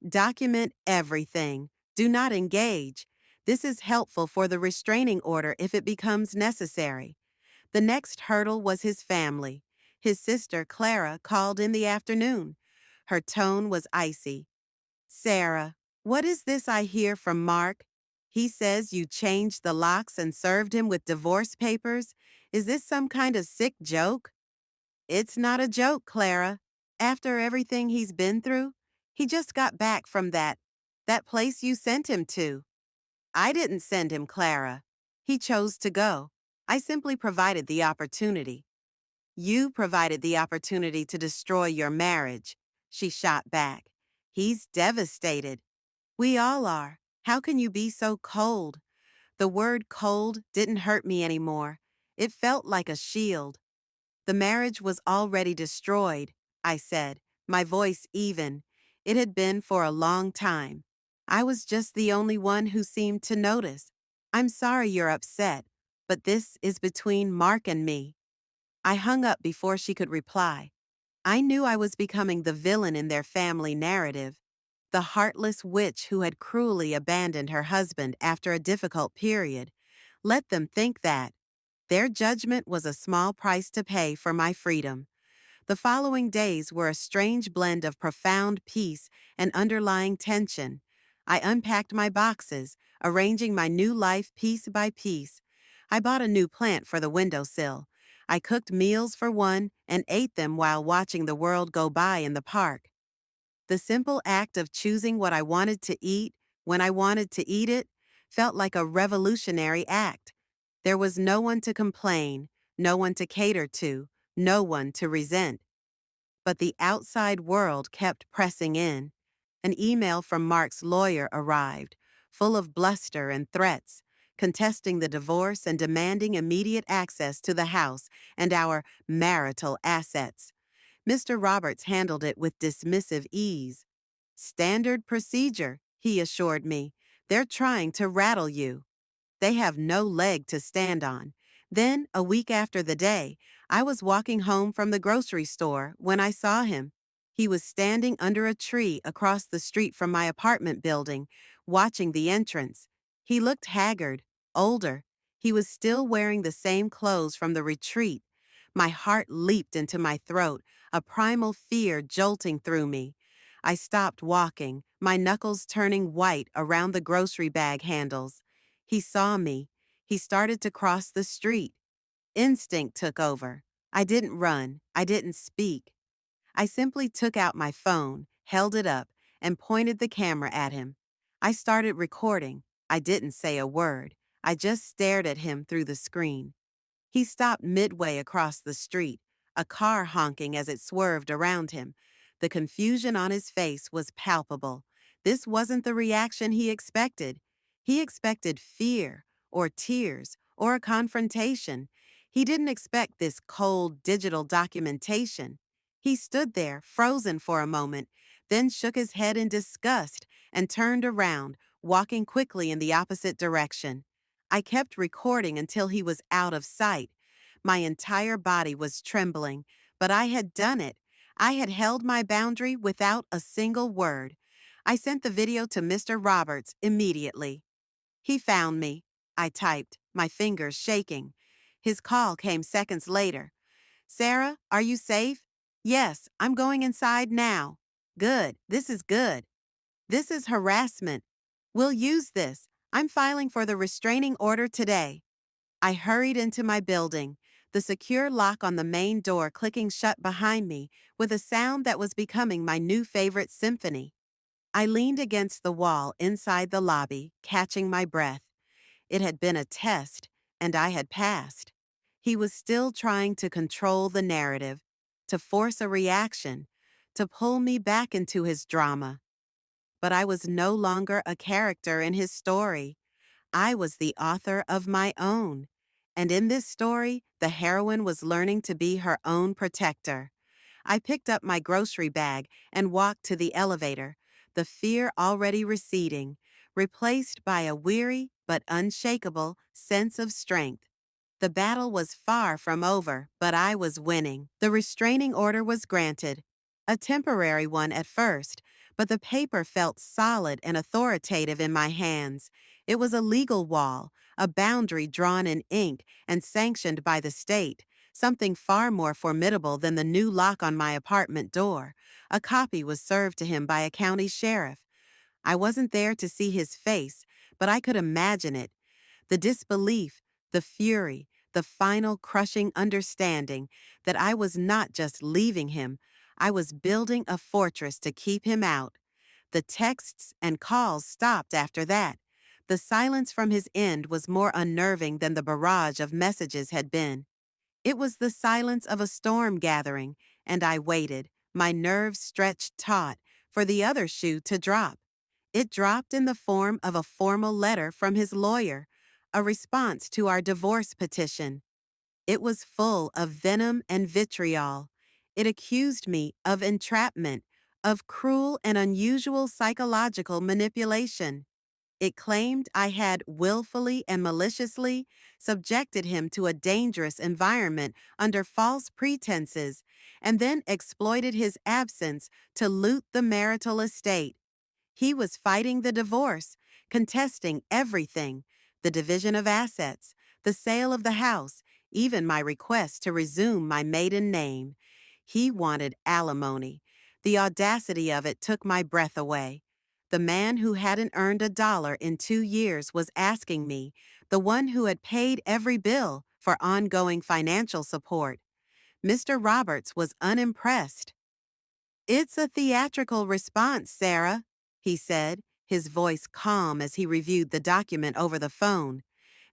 Document everything. Do not engage. This is helpful for the restraining order if it becomes necessary. The next hurdle was his family. His sister, Clara, called in the afternoon. Her tone was icy. Sarah, what is this I hear from Mark? He says you changed the locks and served him with divorce papers. Is this some kind of sick joke? It's not a joke, Clara. After everything he's been through, he just got back from that place you sent him to. I didn't send him, Clara. He chose to go. I simply provided the opportunity. You provided the opportunity to destroy your marriage, she shot back. He's devastated. We all are. How can you be so cold? The word cold didn't hurt me anymore. It felt like a shield. The marriage was already destroyed, I said, my voice even. It had been for a long time. I was just the only one who seemed to notice. I'm sorry you're upset, but this is between Mark and me. I hung up before she could reply. I knew I was becoming the villain in their family narrative, the heartless witch who had cruelly abandoned her husband after a difficult period. Let them think that. Their judgment was a small price to pay for my freedom. The following days were a strange blend of profound peace and underlying tension. I unpacked my boxes, arranging my new life piece by piece. I bought a new plant for the windowsill. I cooked meals for one and ate them while watching the world go by in the park. The simple act of choosing what I wanted to eat, when I wanted to eat it, felt like a revolutionary act. There was no one to complain, no one to cater to, no one to resent. But the outside world kept pressing in. An email from Mark's lawyer arrived, full of bluster and threats, contesting the divorce and demanding immediate access to the house and our marital assets. Mr. Roberts handled it with dismissive ease. Standard procedure, he assured me. They're trying to rattle you. They have no leg to stand on. Then, a week after the day, I was walking home from the grocery store when I saw him. He was standing under a tree across the street from my apartment building, watching the entrance. He looked haggard, older. He was still wearing the same clothes from the retreat. My heart leaped into my throat, a primal fear jolting through me. I stopped walking, my knuckles turning white around the grocery bag handles. He saw me. He started to cross the street. Instinct took over. I didn't run. I didn't speak. I simply took out my phone, held it up, and pointed the camera at him. I started recording. I didn't say a word. I just stared at him through the screen. He stopped midway across the street, a car honking as it swerved around him. The confusion on his face was palpable. This wasn't the reaction he expected. He expected fear, or tears, or a confrontation. He didn't expect this cold digital documentation. He stood there, frozen for a moment, then shook his head in disgust and turned around, walking quickly in the opposite direction. I kept recording until he was out of sight. My entire body was trembling, but I had done it. I had held my boundary without a single word. I sent the video to Mr. Roberts immediately. He found me, I typed, my fingers shaking. His call came seconds later. Sarah, are you safe? Yes, I'm going inside now. Good, this is good. This is harassment. We'll use this. I'm filing for the restraining order today. I hurried into my building, the secure lock on the main door clicking shut behind me with a sound that was becoming my new favorite symphony. I leaned against the wall inside the lobby, catching my breath. It had been a test, and I had passed. He was still trying to control the narrative, to force a reaction, to pull me back into his drama. But I was no longer a character in his story. I was the author of my own. And in this story, the heroine was learning to be her own protector. I picked up my grocery bag and walked to the elevator, the fear already receding, replaced by a weary but unshakable sense of strength. The battle was far from over, but I was winning. The restraining order was granted, a temporary one at first, but the paper felt solid and authoritative in my hands. It was a legal wall, a boundary drawn in ink and sanctioned by the state, something far more formidable than the new lock on my apartment door. A copy was served to him by a county sheriff. I wasn't there to see his face, but I could imagine it. The disbelief, the fury, the final crushing understanding that I was not just leaving him, I was building a fortress to keep him out. The texts and calls stopped after that. The silence from his end was more unnerving than the barrage of messages had been. It was the silence of a storm gathering, and I waited, my nerves stretched taut, for the other shoe to drop. It dropped in the form of a formal letter from his lawyer, a response to our divorce petition. It was full of venom and vitriol. It accused me of entrapment, of cruel and unusual psychological manipulation. It claimed I had willfully and maliciously subjected him to a dangerous environment under false pretenses, and then exploited his absence to loot the marital estate. He was fighting the divorce, contesting everything, the division of assets, the sale of the house, even my request to resume my maiden name. He wanted alimony. The audacity of it took my breath away. The man who hadn't earned $1 in 2 years was asking me, the one who had paid every bill, for ongoing financial support. Mr. Roberts was unimpressed. "It's a theatrical response, Sarah," he said, his voice calm as he reviewed the document over the phone.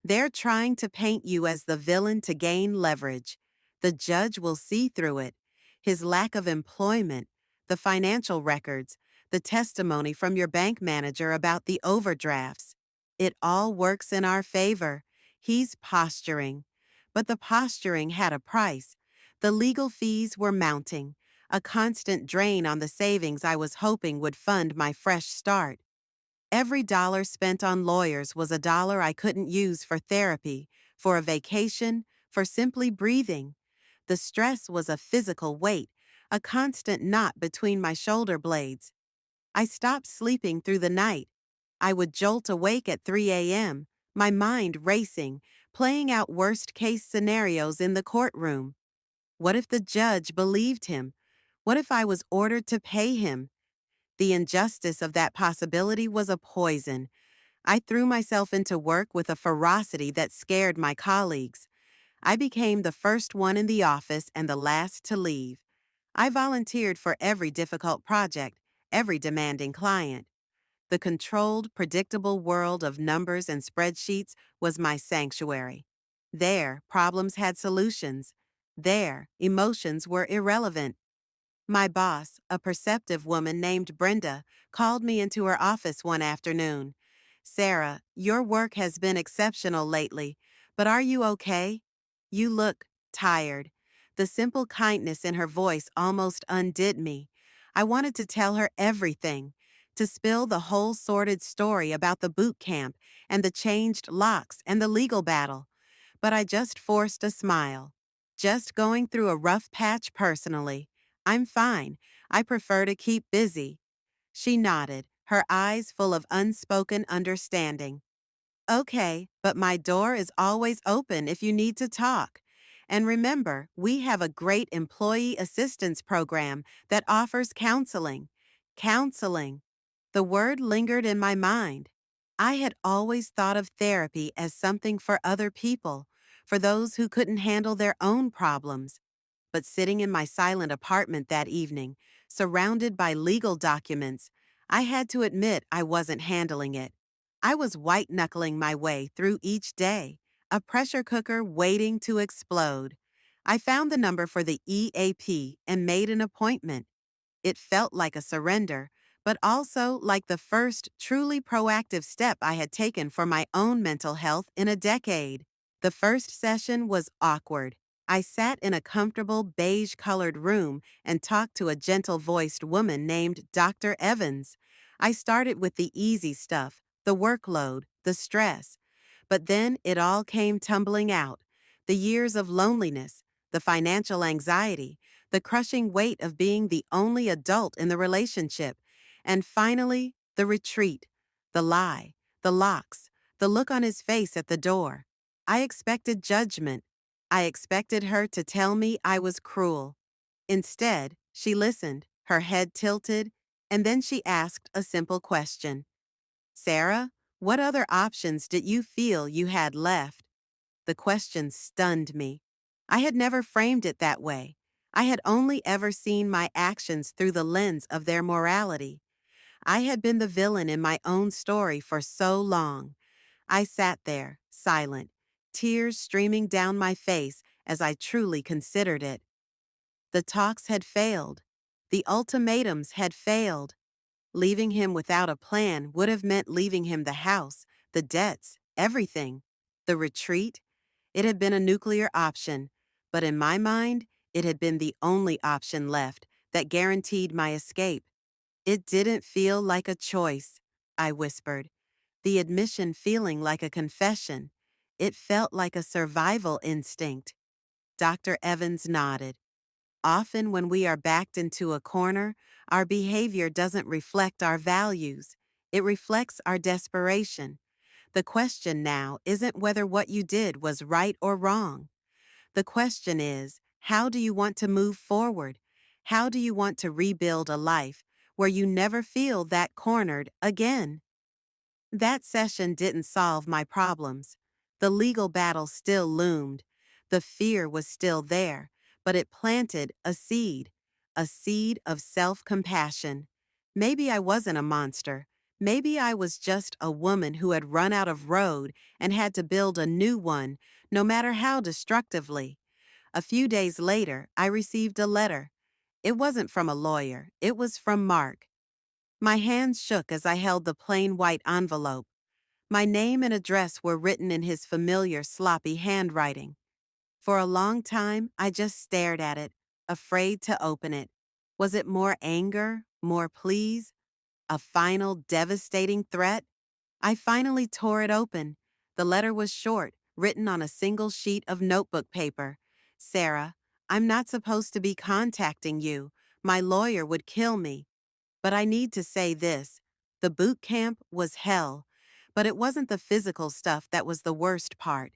"They're trying to paint you as the villain to gain leverage. The judge will see through it. His lack of employment, the financial records, the testimony from your bank manager about the overdrafts. It all works in our favor. He's posturing." But the posturing had a price. The legal fees were mounting, a constant drain on the savings I was hoping would fund my fresh start. Every dollar spent on lawyers was a dollar I couldn't use for therapy, for a vacation, for simply breathing. The stress was a physical weight, a constant knot between my shoulder blades. I stopped sleeping through the night. I would jolt awake at 3 a.m., my mind racing, playing out worst-case scenarios in the courtroom. What if the judge believed him? What if I was ordered to pay him? The injustice of that possibility was a poison. I threw myself into work with a ferocity that scared my colleagues. I became the first one in the office and the last to leave. I volunteered for every difficult project, every demanding client. The controlled, predictable world of numbers and spreadsheets was my sanctuary. There, problems had solutions. There, emotions were irrelevant. My boss, a perceptive woman named Brenda, called me into her office one afternoon. "Sarah, your work has been exceptional lately, but are you okay? You look tired." The simple kindness in her voice almost undid me. I wanted to tell her everything, to spill the whole sordid story about the boot camp and the changed locks and the legal battle. But I just forced a smile. "Just going through a rough patch personally. I'm fine. I prefer to keep busy." She nodded, her eyes full of unspoken understanding. "Okay, but my door is always open if you need to talk. And remember, we have a great employee assistance program that offers counseling." Counseling. The word lingered in my mind. I had always thought of therapy as something for other people, for those who couldn't handle their own problems. But sitting in my silent apartment that evening, surrounded by legal documents, I had to admit I wasn't handling it. I was white knuckling my way through each day, a pressure cooker waiting to explode. I found the number for the EAP and made an appointment. It felt like a surrender, but also like the first truly proactive step I had taken for my own mental health in a decade. The first session was awkward. I sat in a comfortable beige colored room and talked to a gentle voiced woman named Dr. Evans. I started with the easy stuff, the workload, the stress. But then it all came tumbling out. The years of loneliness, the financial anxiety, the crushing weight of being the only adult in the relationship, and finally, the retreat, the lie, the locks, the look on his face at the door. I expected judgment. I expected her to tell me I was cruel. Instead, she listened, her head tilted, and then she asked a simple question. Sarah, what other options did you feel you had left? The question stunned me. I had never framed it that way. I had only ever seen my actions through the lens of their morality. I had been the villain in my own story for so long. I sat there, silent, tears streaming down my face as I truly considered it. The talks had failed. The ultimatums had failed. Leaving him without a plan would have meant leaving him the house, the debts, everything. The retreat? It had been a nuclear option, but in my mind, it had been the only option left that guaranteed my escape. It didn't feel like a choice, I whispered, the admission feeling like a confession. It felt like a survival instinct. Dr. Evans nodded. Often, when we are backed into a corner, our behavior doesn't reflect our values. It reflects our desperation. The question now isn't whether what you did was right or wrong. The question is, how do you want to move forward? How do you want to rebuild a life where you never feel that cornered again? That session didn't solve my problems. The legal battle still loomed. The fear was still there, but it planted a seed of self-compassion. Maybe I wasn't a monster. Maybe I was just a woman who had run out of road and had to build a new one, no matter how destructively. A few days later, I received a letter. It wasn't from a lawyer. It was from Mark. My hands shook as I held the plain white envelope. My name and address were written in his familiar, sloppy handwriting. For a long time, I just stared at it, afraid to open it. Was it more anger, more pleas, a final devastating threat? I finally tore it open. The letter was short, written on a single sheet of notebook paper. Sarah, I'm not supposed to be contacting you. My lawyer would kill me. But I need to say this. The boot camp was hell. But it wasn't the physical stuff that was the worst part.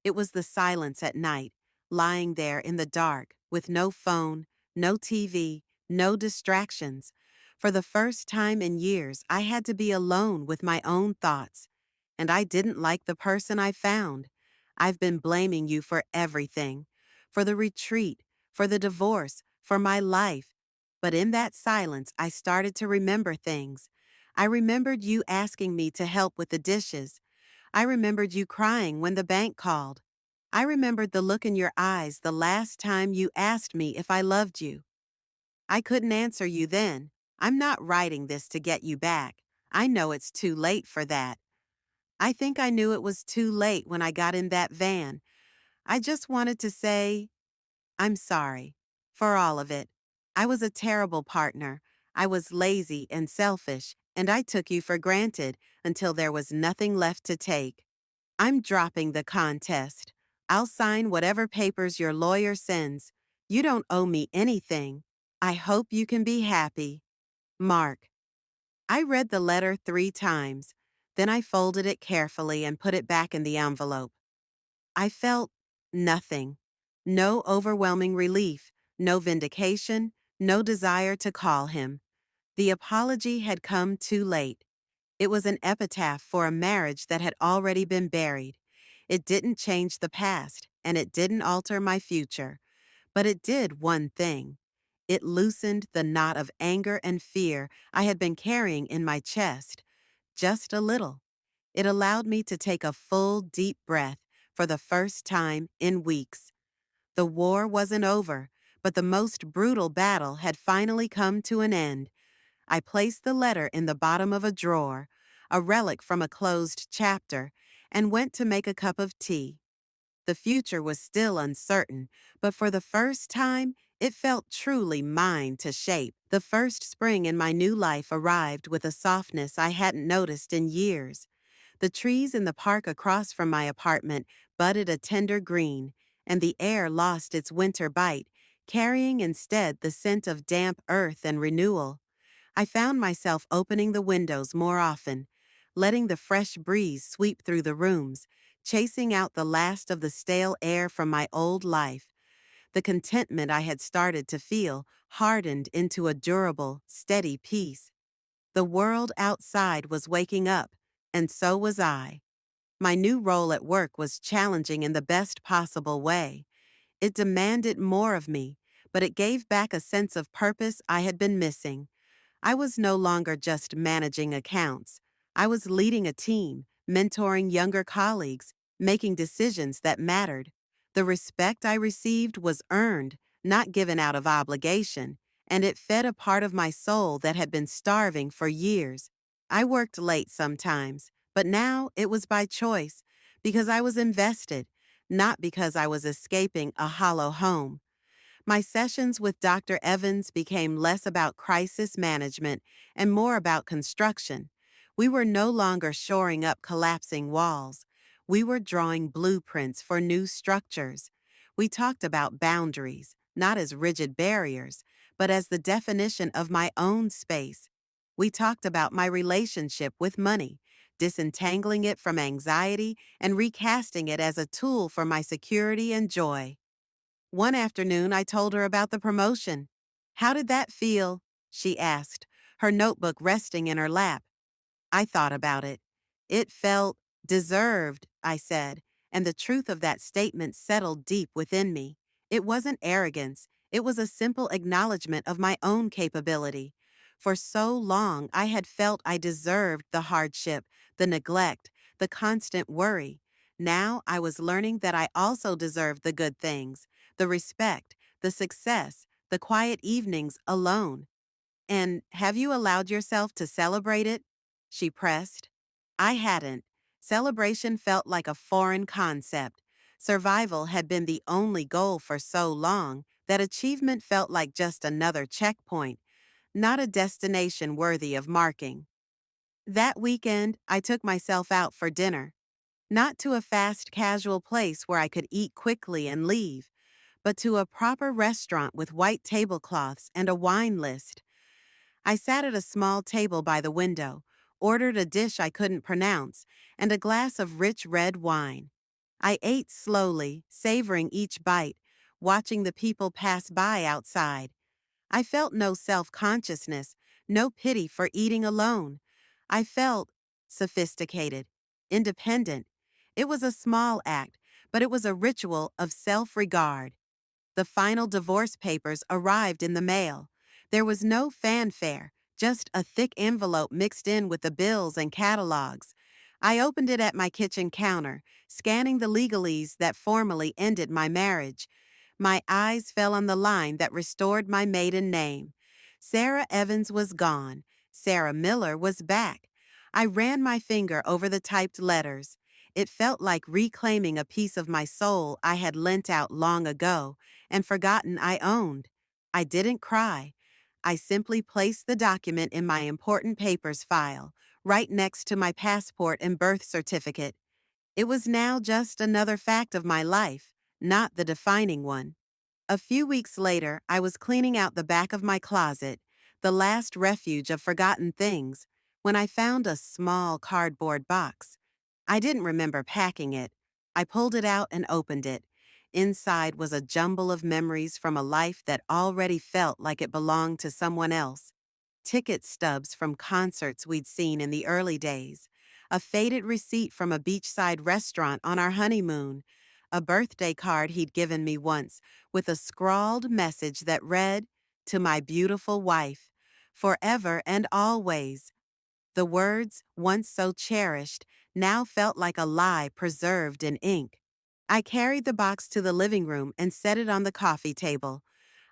It was the silence at night, lying there in the dark, with no phone, no TV, no distractions. For the first time in years, I had to be alone with my own thoughts. And I didn't like the person I found. I've been blaming you for everything. For the retreat, for the divorce, for my life. But in that silence, I started to remember things. I remembered you asking me to help with the dishes. I remembered you crying when the bank called. I remembered the look in your eyes the last time you asked me if I loved you. I couldn't answer you then. I'm not writing this to get you back. I know it's too late for that. I think I knew it was too late when I got in that van. I just wanted to say, I'm sorry. For all of it. I was a terrible partner. I was lazy and selfish, and I took you for granted until there was nothing left to take. I'm dropping the contest. I'll sign whatever papers your lawyer sends. You don't owe me anything. I hope you can be happy. Mark. I read the letter 3 times. Then I folded it carefully and put it back in the envelope. I felt nothing. No overwhelming relief, no vindication, no desire to call him. The apology had come too late. It was an epitaph for a marriage that had already been buried. It didn't change the past, and it didn't alter my future. But it did one thing. It loosened the knot of anger and fear I had been carrying in my chest, just a little. It allowed me to take a full, deep breath for the first time in weeks. The war wasn't over, but the most brutal battle had finally come to an end. I placed the letter in the bottom of a drawer, a relic from a closed chapter, and went to make a cup of tea. The future was still uncertain, but for the first time, it felt truly mine to shape. The first spring in my new life arrived with a softness I hadn't noticed in years. The trees in the park across from my apartment budded a tender green, and the air lost its winter bite, carrying instead the scent of damp earth and renewal. I found myself opening the windows more often, letting the fresh breeze sweep through the rooms, chasing out the last of the stale air from my old life. The contentment I had started to feel hardened into a durable, steady peace. The world outside was waking up, and so was I. My new role at work was challenging in the best possible way. It demanded more of me, but it gave back a sense of purpose I had been missing. I was no longer just managing accounts. I was leading a team, mentoring younger colleagues, making decisions that mattered. The respect I received was earned, not given out of obligation, and it fed a part of my soul that had been starving for years. I worked late sometimes, but now it was by choice, because I was invested, not because I was escaping a hollow home. My sessions with Dr. Evans became less about crisis management and more about construction. We were no longer shoring up collapsing walls. We were drawing blueprints for new structures. We talked about boundaries, not as rigid barriers, but as the definition of my own space. We talked about my relationship with money, disentangling it from anxiety and recasting it as a tool for my security and joy. One afternoon, I told her about the promotion. "How did that feel?" she asked, her notebook resting in her lap. I thought about it. It felt deserved, I said, and the truth of that statement settled deep within me. It wasn't arrogance, it was a simple acknowledgement of my own capability. For so long, I had felt I deserved the hardship, the neglect, the constant worry. Now I was learning that I also deserved the good things, the respect, the success, the quiet evenings alone. "And have you allowed yourself to celebrate it?" she pressed. I hadn't. Celebration felt like a foreign concept. Survival had been the only goal for so long that achievement felt like just another checkpoint, not a destination worthy of marking. That weekend, I took myself out for dinner, not to a fast casual place where I could eat quickly and leave, but to a proper restaurant with white tablecloths and a wine list. I sat at a small table by the window, ordered a dish I couldn't pronounce, and a glass of rich red wine. I ate slowly, savoring each bite, watching the people pass by outside. I felt no self-consciousness, no pity for eating alone. I felt sophisticated, independent. It was a small act, but it was a ritual of self-regard. The final divorce papers arrived in the mail. There was no fanfare, just a thick envelope mixed in with the bills and catalogs. I opened it at my kitchen counter, scanning the legalese that formally ended my marriage. My eyes fell on the line that restored my maiden name. Sarah Evans was gone. Sarah Miller was back. I ran my finger over the typed letters. It felt like reclaiming a piece of my soul I had lent out long ago and forgotten I owned. I didn't cry. I simply placed the document in my important papers file, right next to my passport and birth certificate. It was now just another fact of my life, not the defining one. A few weeks later, I was cleaning out the back of my closet, the last refuge of forgotten things, when I found a small cardboard box. I didn't remember packing it. I pulled it out and opened it. Inside was a jumble of memories from a life that already felt like it belonged to someone else. Ticket stubs from concerts we'd seen in the early days, a faded receipt from a beachside restaurant on our honeymoon, a birthday card he'd given me once with a scrawled message that read, to my beautiful wife, forever and always. The words, once so cherished, now felt like a lie preserved in ink. I carried the box to the living room and set it on the coffee table.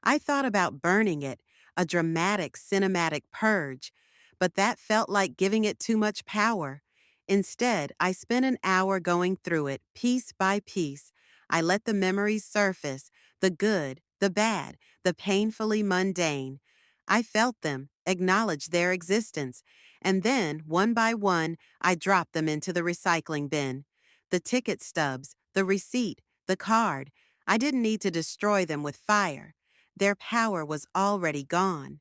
I thought about burning it, a dramatic cinematic purge, but that felt like giving it too much power. Instead, I spent an hour going through it, piece by piece. I let the memories surface, the good, the bad, the painfully mundane. I felt them, acknowledged their existence, and then, one by one, I dropped them into the recycling bin. The ticket stubs, the receipt, the card. I didn't need to destroy them with fire. Their power was already gone.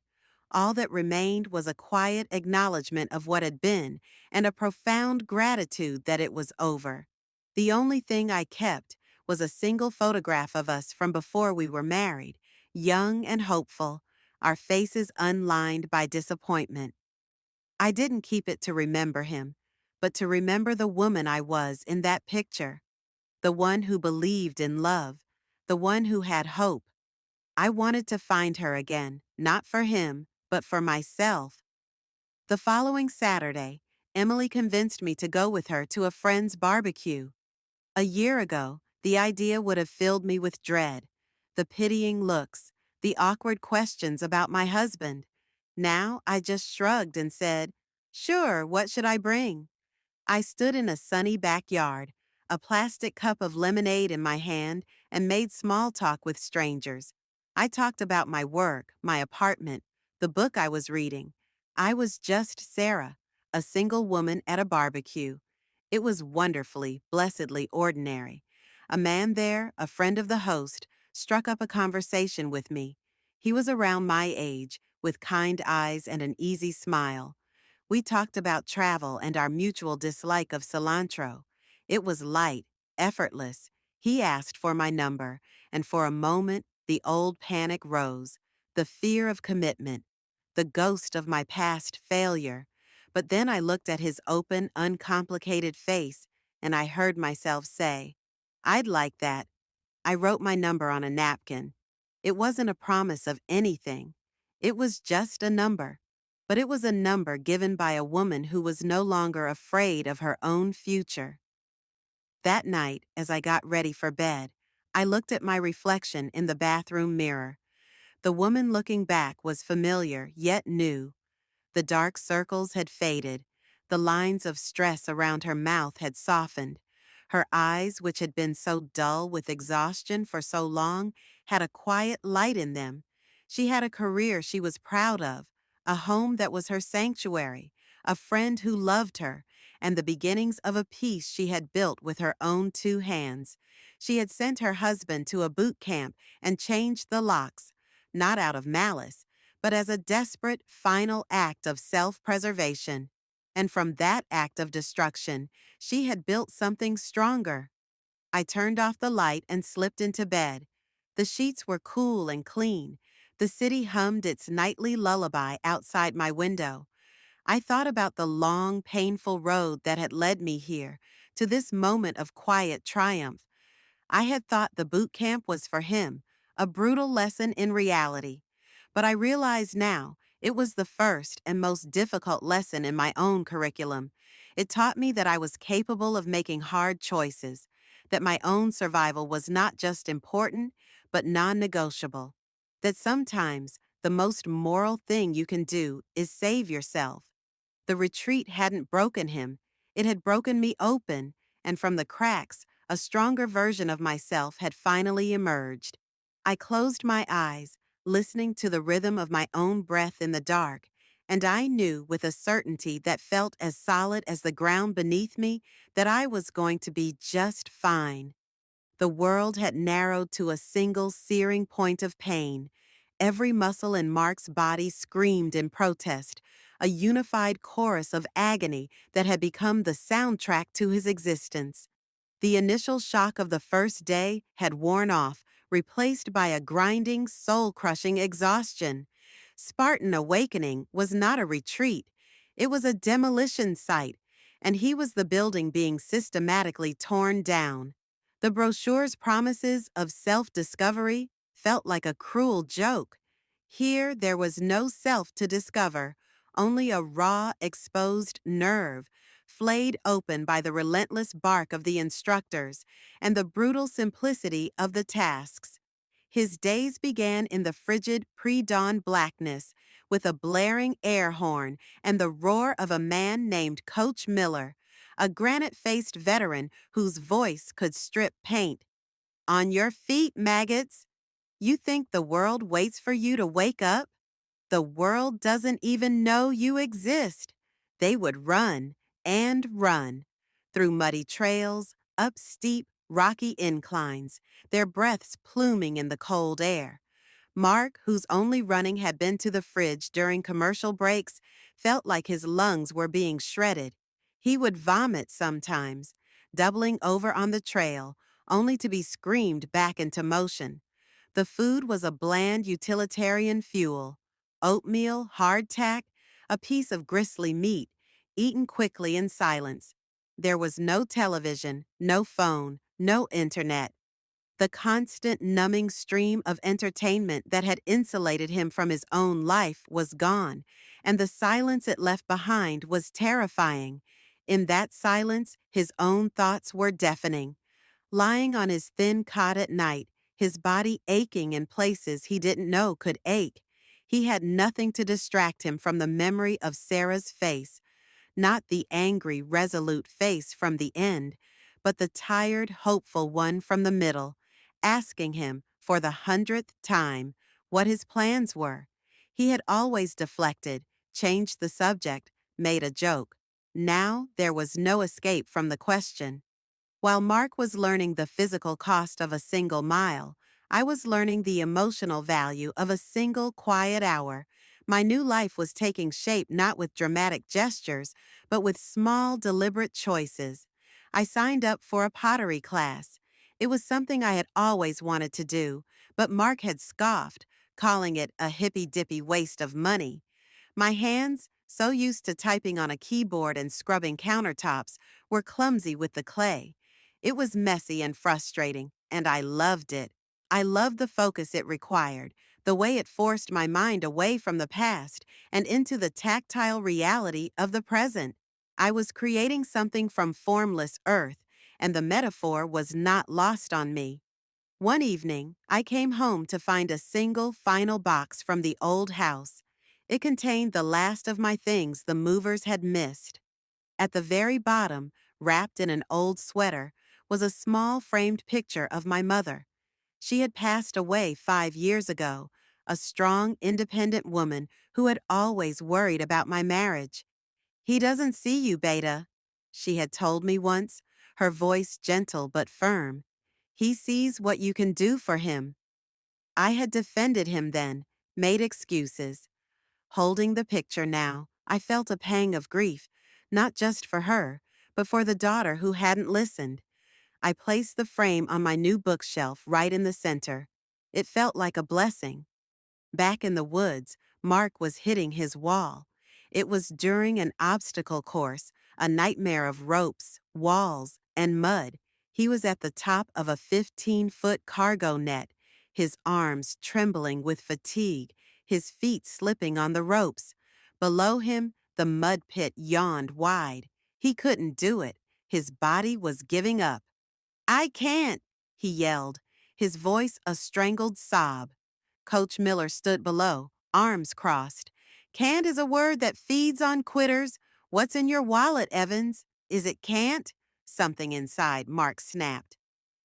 All that remained was a quiet acknowledgement of what had been and a profound gratitude that it was over. The only thing I kept was a single photograph of us from before we were married, young and hopeful, our faces unlined by disappointment. I didn't keep it to remember him, but to remember the woman I was in that picture, the one who believed in love, the one who had hope. I wanted to find her again, not for him, but for myself. The following Saturday, Emily convinced me to go with her to a friend's barbecue. A year ago, the idea would have filled me with dread, the pitying looks, the awkward questions about my husband. Now I just shrugged and said, "Sure, what should I bring?" I stood in a sunny backyard, a plastic cup of lemonade in my hand, and made small talk with strangers. I talked about my work, my apartment, the book I was reading. I was just Sarah, a single woman at a barbecue. It was wonderfully, blessedly ordinary. A man there, a friend of the host, struck up a conversation with me. He was around my age, with kind eyes and an easy smile. We talked about travel and our mutual dislike of cilantro. It was light, effortless. He asked for my number, and for a moment, the old panic rose, the fear of commitment, the ghost of my past failure. But then I looked at his open, uncomplicated face, and I heard myself say, "I'd like that." I wrote my number on a napkin. It wasn't a promise of anything. It was just a number. But it was a number given by a woman who was no longer afraid of her own future. That night, as I got ready for bed, I looked at my reflection in the bathroom mirror. The woman looking back was familiar, yet new. The dark circles had faded. The lines of stress around her mouth had softened. Her eyes, which had been so dull with exhaustion for so long, had a quiet light in them. She had a career she was proud of, a home that was her sanctuary, a friend who loved her, and the beginnings of a peace she had built with her own two hands. She had sent her husband to a boot camp and changed the locks, not out of malice, but as a desperate, final act of self-preservation. And from that act of destruction, she had built something stronger. I turned off the light and slipped into bed. The sheets were cool and clean. The city hummed its nightly lullaby outside my window. I thought about the long, painful road that had led me here, to this moment of quiet triumph. I had thought the boot camp was for him, a brutal lesson in reality. But I realize now it was the first and most difficult lesson in my own curriculum. It taught me that I was capable of making hard choices, that my own survival was not just important, but non-negotiable, that sometimes the most moral thing you can do is save yourself. The retreat hadn't broken him. It had broken me open, and from the cracks, a stronger version of myself had finally emerged. I closed my eyes, listening to the rhythm of my own breath in the dark, and I knew with a certainty that felt as solid as the ground beneath me that I was going to be just fine. The world had narrowed to a single searing point of pain. Every muscle in Mark's body screamed in protest, a unified chorus of agony that had become the soundtrack to his existence. The initial shock of the first day had worn off, replaced by a grinding, soul-crushing exhaustion. Spartan Awakening was not a retreat. It was a demolition site, and he was the building being systematically torn down. The brochure's promises of self-discovery felt like a cruel joke. Here there was no self to discover, only a raw, exposed nerve, flayed open by the relentless bark of the instructors and the brutal simplicity of the tasks. His days began in the frigid pre-dawn blackness with a blaring air horn and the roar of a man named Coach Miller, a granite-faced veteran whose voice could strip paint. On your feet, maggots! You think the world waits for you to wake up? The world doesn't even know you exist. They would run and run through muddy trails, up steep, rocky inclines, their breaths pluming in the cold air. Mark, whose only running had been to the fridge during commercial breaks, felt like his lungs were being shredded. He would vomit sometimes, doubling over on the trail, only to be screamed back into motion. The food was a bland utilitarian fuel: oatmeal, hardtack, a piece of gristly meat, eaten quickly in silence. There was no television, no phone, no internet. The constant numbing stream of entertainment that had insulated him from his own life was gone, and the silence it left behind was terrifying. In that silence, his own thoughts were deafening. Lying on his thin cot at night, his body aching in places he didn't know could ache, he had nothing to distract him from the memory of Sarah's face, not the angry, resolute face from the end, but the tired, hopeful one from the middle, asking him, for the 100th time, what his plans were. He had always deflected, changed the subject, made a joke. Now there was no escape from the question. While Mark was learning the physical cost of a single mile, I was learning the emotional value of a single quiet hour. My new life was taking shape not with dramatic gestures, but with small, deliberate choices. I signed up for a pottery class. It was something I had always wanted to do, but Mark had scoffed, calling it a hippy-dippy waste of money. My hands, so used to typing on a keyboard and scrubbing countertops, were clumsy with the clay. It was messy and frustrating, and I loved it. I loved the focus it required, the way it forced my mind away from the past and into the tactile reality of the present. I was creating something from formless earth, and the metaphor was not lost on me. One evening, I came home to find a single final box from the old house. It contained the last of my things the movers had missed. At the very bottom, wrapped in an old sweater, was a small framed picture of my mother. She had passed away 5 years ago, a strong, independent woman who had always worried about my marriage. "He doesn't see you, Beta," she had told me once, her voice gentle but firm. "He sees what you can do for him." I had defended him then, made excuses. Holding the picture now, I felt a pang of grief, not just for her, but for the daughter who hadn't listened. I placed the frame on my new bookshelf right in the center. It felt like a blessing. Back in the woods, Mark was hitting his wall. It was during an obstacle course, a nightmare of ropes, walls, and mud. He was at the top of a 15-foot cargo net, his arms trembling with fatigue, his feet slipping on the ropes. Below him, the mud pit yawned wide. He couldn't do it. His body was giving up. "I can't," he yelled, his voice a strangled sob. Coach Miller stood below, arms crossed. "Can't is a word that feeds on quitters. What's in your wallet, Evans? Is it can't?" Something inside Mark snapped.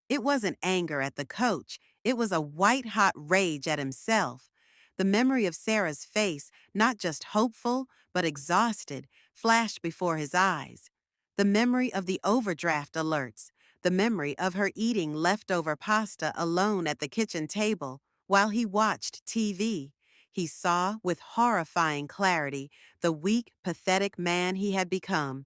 It wasn't anger at the coach. It was a white-hot rage at himself. The memory of Sarah's face, not just hopeful, but exhausted, flashed before his eyes. The memory of the overdraft alerts, the memory of her eating leftover pasta alone at the kitchen table while he watched TV. He saw, with horrifying clarity, the weak, pathetic man he had become.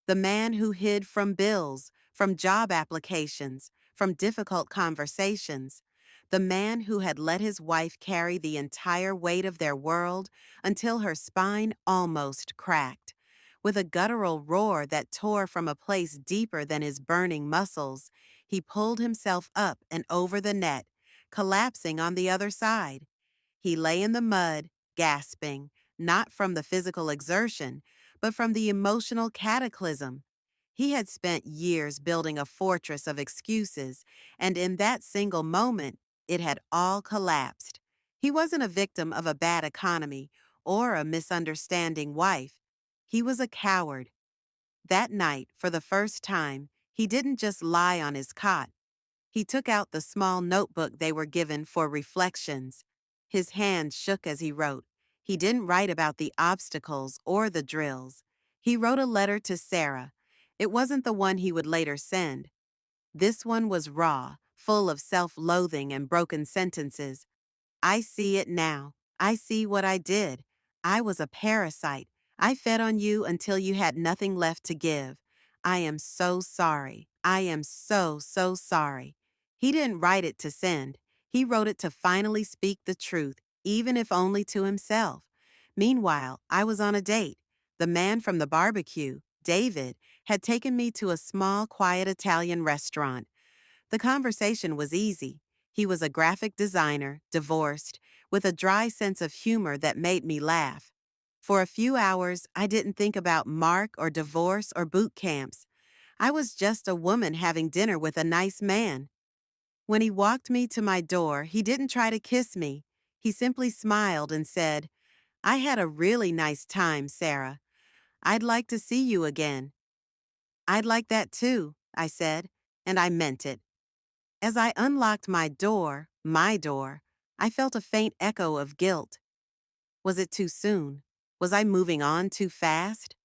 The man who hid from bills, from job applications, from difficult conversations. The man who had let his wife carry the entire weight of their world until her spine almost cracked. With a guttural roar that tore from a place deeper than his burning muscles, he pulled himself up and over the net, collapsing on the other side. He lay in the mud, gasping, not from the physical exertion, but from the emotional cataclysm. He had spent years building a fortress of excuses, and in that single moment, it had all collapsed. He wasn't a victim of a bad economy or a misunderstanding wife. He was a coward. That night, for the first time, he didn't just lie on his cot. He took out the small notebook they were given for reflections. His hand shook as he wrote. He didn't write about the obstacles or the drills. He wrote a letter to Sarah. It wasn't the one he would later send. This one was raw, full of self-loathing and broken sentences. I see it now. I see what I did. I was a parasite. I fed on you until you had nothing left to give. I am so sorry. I am so, so sorry. He didn't write it to send. He wrote it to finally speak the truth, even if only to himself. Meanwhile, I was on a date. The man from the barbecue, David, had taken me to a small, quiet Italian restaurant. The conversation was easy. He was a graphic designer, divorced, with a dry sense of humor that made me laugh. For a few hours, I didn't think about Mark or divorce or boot camps. I was just a woman having dinner with a nice man. When he walked me to my door, he didn't try to kiss me. He simply smiled and said, "I had a really nice time, Sarah. I'd like to see you again." "I'd like that too," I said, and I meant it. As I unlocked my door, I felt a faint echo of guilt. Was it too soon? Was I moving on too fast?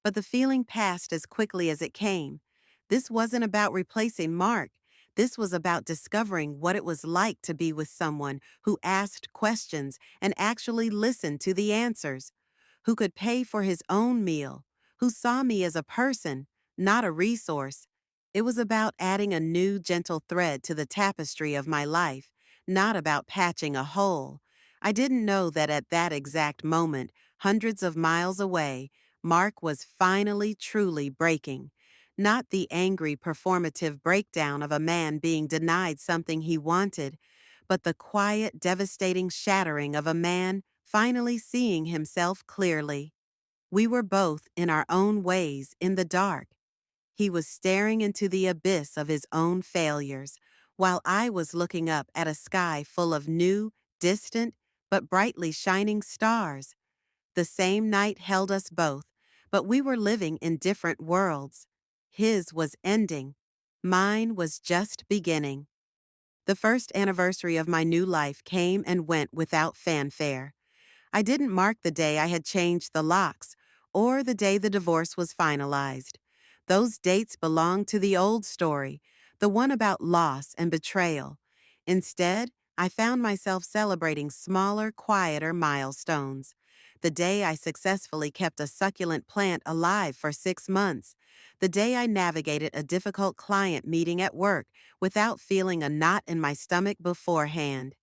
But the feeling passed as quickly as it came. This wasn't about replacing Mark. This was about discovering what it was like to be with someone who asked questions and actually listened to the answers, who could pay for his own meal, who saw me as a person, not a resource. It was about adding a new gentle thread to the tapestry of my life, not about patching a hole. I didn't know that at that exact moment, hundreds of miles away, Mark was finally truly breaking. Not the angry performative breakdown of a man being denied something he wanted, but the quiet, devastating shattering of a man finally seeing himself clearly. We were both, in our own ways, in the dark. He was staring into the abyss of his own failures, while I was looking up at a sky full of new, distant, but brightly shining stars. The same night held us both, but we were living in different worlds. His was ending. Mine was just beginning. The first anniversary of my new life came and went without fanfare. I didn't mark the day I had changed the locks or the day the divorce was finalized. Those dates belonged to the old story, the one about loss and betrayal. Instead, I found myself celebrating smaller, quieter milestones. The day I successfully kept a succulent plant alive for 6 months. The day I navigated a difficult client meeting at work without feeling a knot in my stomach beforehand.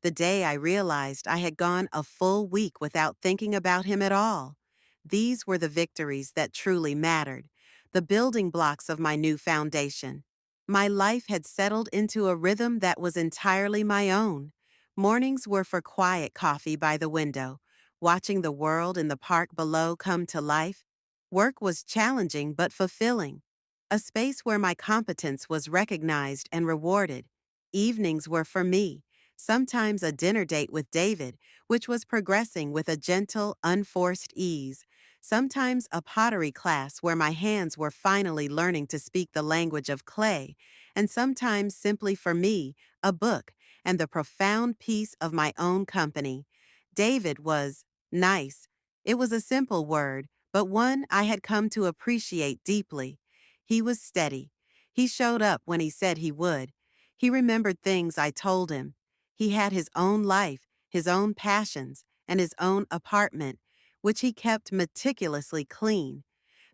The day I realized I had gone a full week without thinking about him at all. These were the victories that truly mattered, the building blocks of my new foundation. My life had settled into a rhythm that was entirely my own. Mornings were for quiet coffee by the window, watching the world in the park below come to life. Work was challenging but fulfilling, a space where my competence was recognized and rewarded. Evenings were for me, sometimes a dinner date with David, which was progressing with a gentle, unforced ease, sometimes a pottery class where my hands were finally learning to speak the language of clay, and sometimes simply for me, a book and the profound peace of my own company. David was nice. It was a simple word, but one I had come to appreciate deeply. He was steady. He showed up when he said he would. He remembered things I told him. He had his own life, his own passions, and his own apartment, which he kept meticulously clean.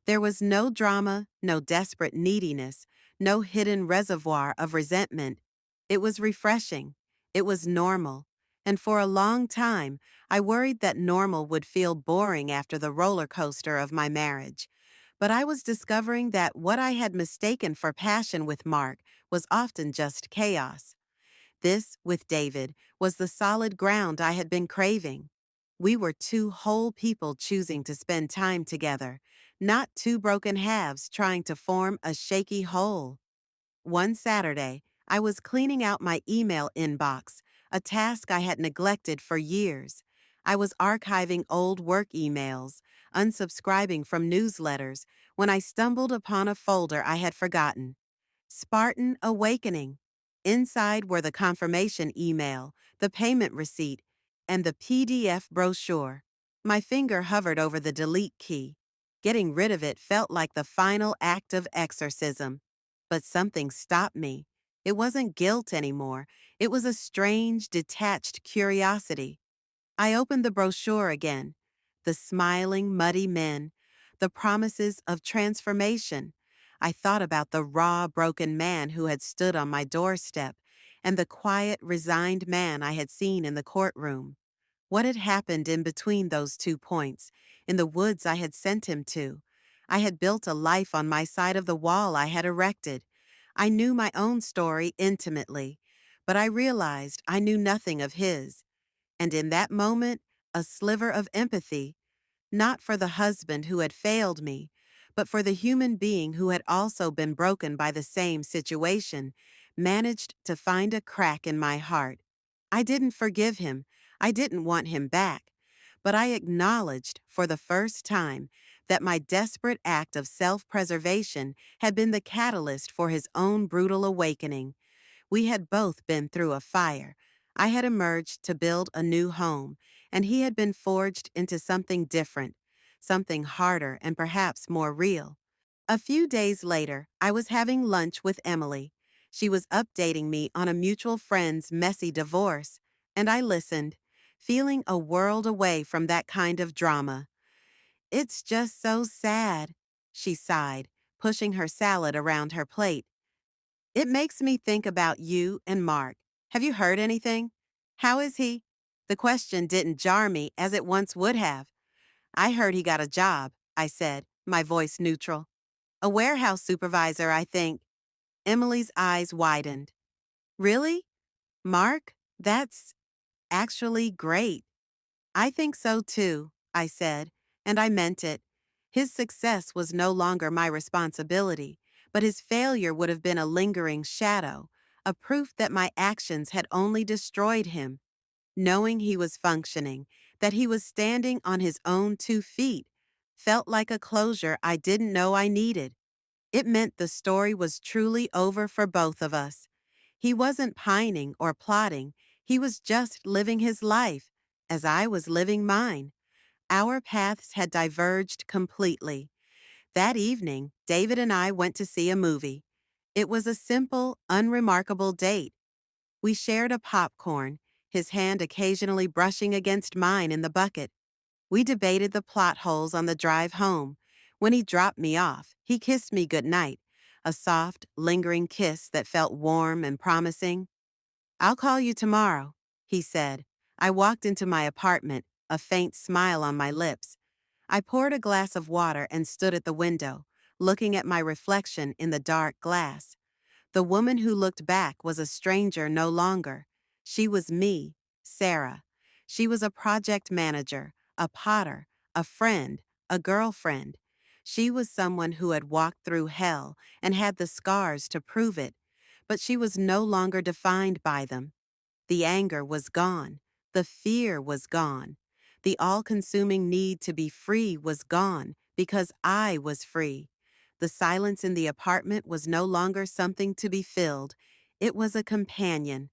There was no drama, no desperate neediness, no hidden reservoir of resentment. It was refreshing. It was normal. And for a long time, I worried that normal would feel boring after the roller coaster of my marriage. But I was discovering that what I had mistaken for passion with Mark was often just chaos. This, with David, was the solid ground I had been craving. We were two whole people choosing to spend time together, not two broken halves trying to form a shaky whole. One Saturday, I was cleaning out my email inbox, a task I had neglected for years. I was archiving old work emails, unsubscribing from newsletters, when I stumbled upon a folder I had forgotten. Spartan Awakening. Inside were the confirmation email, the payment receipt, and the PDF brochure. My finger hovered over the delete key. Getting rid of it felt like the final act of exorcism. But something stopped me. It wasn't guilt anymore. It was a strange, detached curiosity. I opened the brochure again. The smiling, muddy men, the promises of transformation. I thought about the raw, broken man who had stood on my doorstep and the quiet, resigned man I had seen in the courtroom. What had happened in between those 2 points, in the woods I had sent him to? I had built a life on my side of the wall I had erected. I knew my own story intimately, but I realized I knew nothing of his. And in that moment, a sliver of empathy, not for the husband who had failed me, but for the human being who had also been broken by the same situation, managed to find a crack in my heart. I didn't forgive him. I didn't want him back. But I acknowledged, for the first time, that my desperate act of self-preservation had been the catalyst for his own brutal awakening. We had both been through a fire. I had emerged to build a new home, and he had been forged into something different, something harder and perhaps more real. A few days later, I was having lunch with Emily. She was updating me on a mutual friend's messy divorce, and I listened, feeling a world away from that kind of drama. "It's just so sad," she sighed, pushing her salad around her plate. "It makes me think about you and Mark. Have you heard anything? How is he?" The question didn't jar me as it once would have. "I heard he got a job," I said, my voice neutral. "A warehouse supervisor, I think." Emily's eyes widened. "Really? Mark? That's actually great." "I think so too," I said, and I meant it. His success was no longer my responsibility, but his failure would have been a lingering shadow, a proof that my actions had only destroyed him. Knowing he was functioning, that he was standing on his own 2 feet, felt like a closure I didn't know I needed. It meant the story was truly over for both of us. He wasn't pining or plotting, he was just living his life, as I was living mine. Our paths had diverged completely. That evening, David and I went to see a movie. It was a simple, unremarkable date. We shared a popcorn, his hand occasionally brushing against mine in the bucket. We debated the plot holes on the drive home. When he dropped me off, he kissed me goodnight, a soft, lingering kiss that felt warm and promising. "I'll call you tomorrow," he said. I walked into my apartment, a faint smile on my lips. I poured a glass of water and stood at the window, looking at my reflection in the dark glass. The woman who looked back was a stranger no longer. She was me, Sarah. She was a project manager, a potter, a friend, a girlfriend. She was someone who had walked through hell and had the scars to prove it, but she was no longer defined by them. The anger was gone. The fear was gone. The all-consuming need to be free was gone because I was free. The silence in the apartment was no longer something to be filled. It was a companion.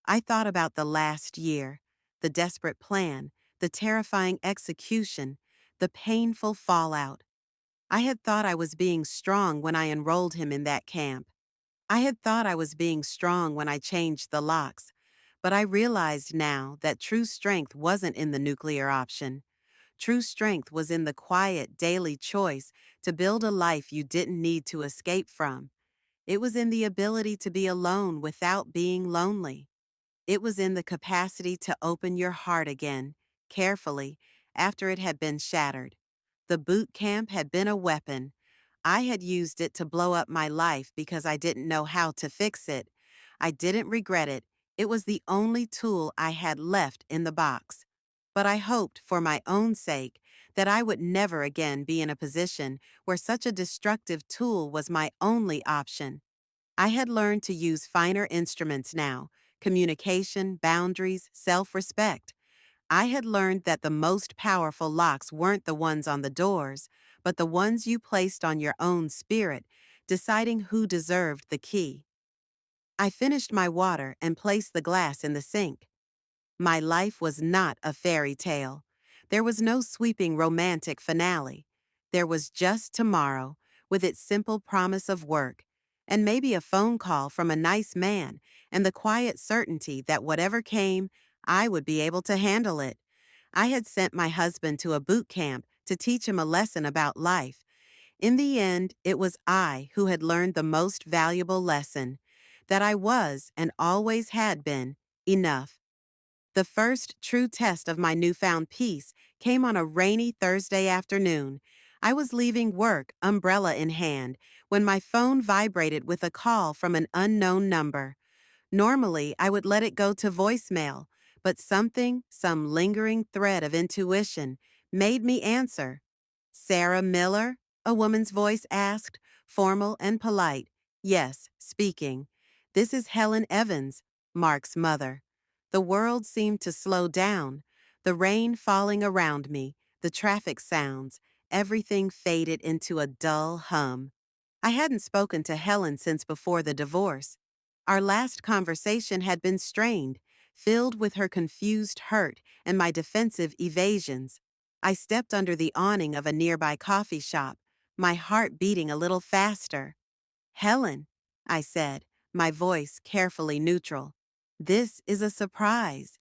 I thought about the last year, the desperate plan, the terrifying execution, the painful fallout. I had thought I was being strong when I enrolled him in that camp. I had thought I was being strong when I changed the locks, but I realized now that true strength wasn't in the nuclear option. True strength was in the quiet, daily choice to build a life you didn't need to escape from. It was in the ability to be alone without being lonely. It was in the capacity to open your heart again, carefully, after it had been shattered. The boot camp had been a weapon. I had used it to blow up my life because I didn't know how to fix it. I didn't regret it. It was the only tool I had left in the box. But I hoped, for my own sake, that I would never again be in a position where such a destructive tool was my only option. I had learned to use finer instruments now: communication, boundaries, self-respect. I had learned that the most powerful locks weren't the ones on the doors, but the ones you placed on your own spirit, deciding who deserved the key. I finished my water and placed the glass in the sink. My life was not a fairy tale. There was no sweeping romantic finale. There was just tomorrow, with its simple promise of work, and maybe a phone call from a nice man, and the quiet certainty that whatever came, I would be able to handle it. I had sent my husband to a boot camp to teach him a lesson about life. In the end, it was I who had learned the most valuable lesson: that I was, and always had been, enough. The first true test of my newfound peace came on a rainy Thursday afternoon. I was leaving work, umbrella in hand, when my phone vibrated with a call from an unknown number. Normally, I would let it go to voicemail, but some lingering thread of intuition, made me answer. "Sarah Miller?" a woman's voice asked, formal and polite. "Yes, speaking. This is Helen Evans, Mark's mother." The world seemed to slow down. The rain falling around me, the traffic sounds, everything faded into a dull hum. I hadn't spoken to Helen since before the divorce. Our last conversation had been strained, filled with her confused hurt and my defensive evasions. I stepped under the awning of a nearby coffee shop, my heart beating a little faster. "Helen," I said, my voice carefully neutral. "This is a surprise."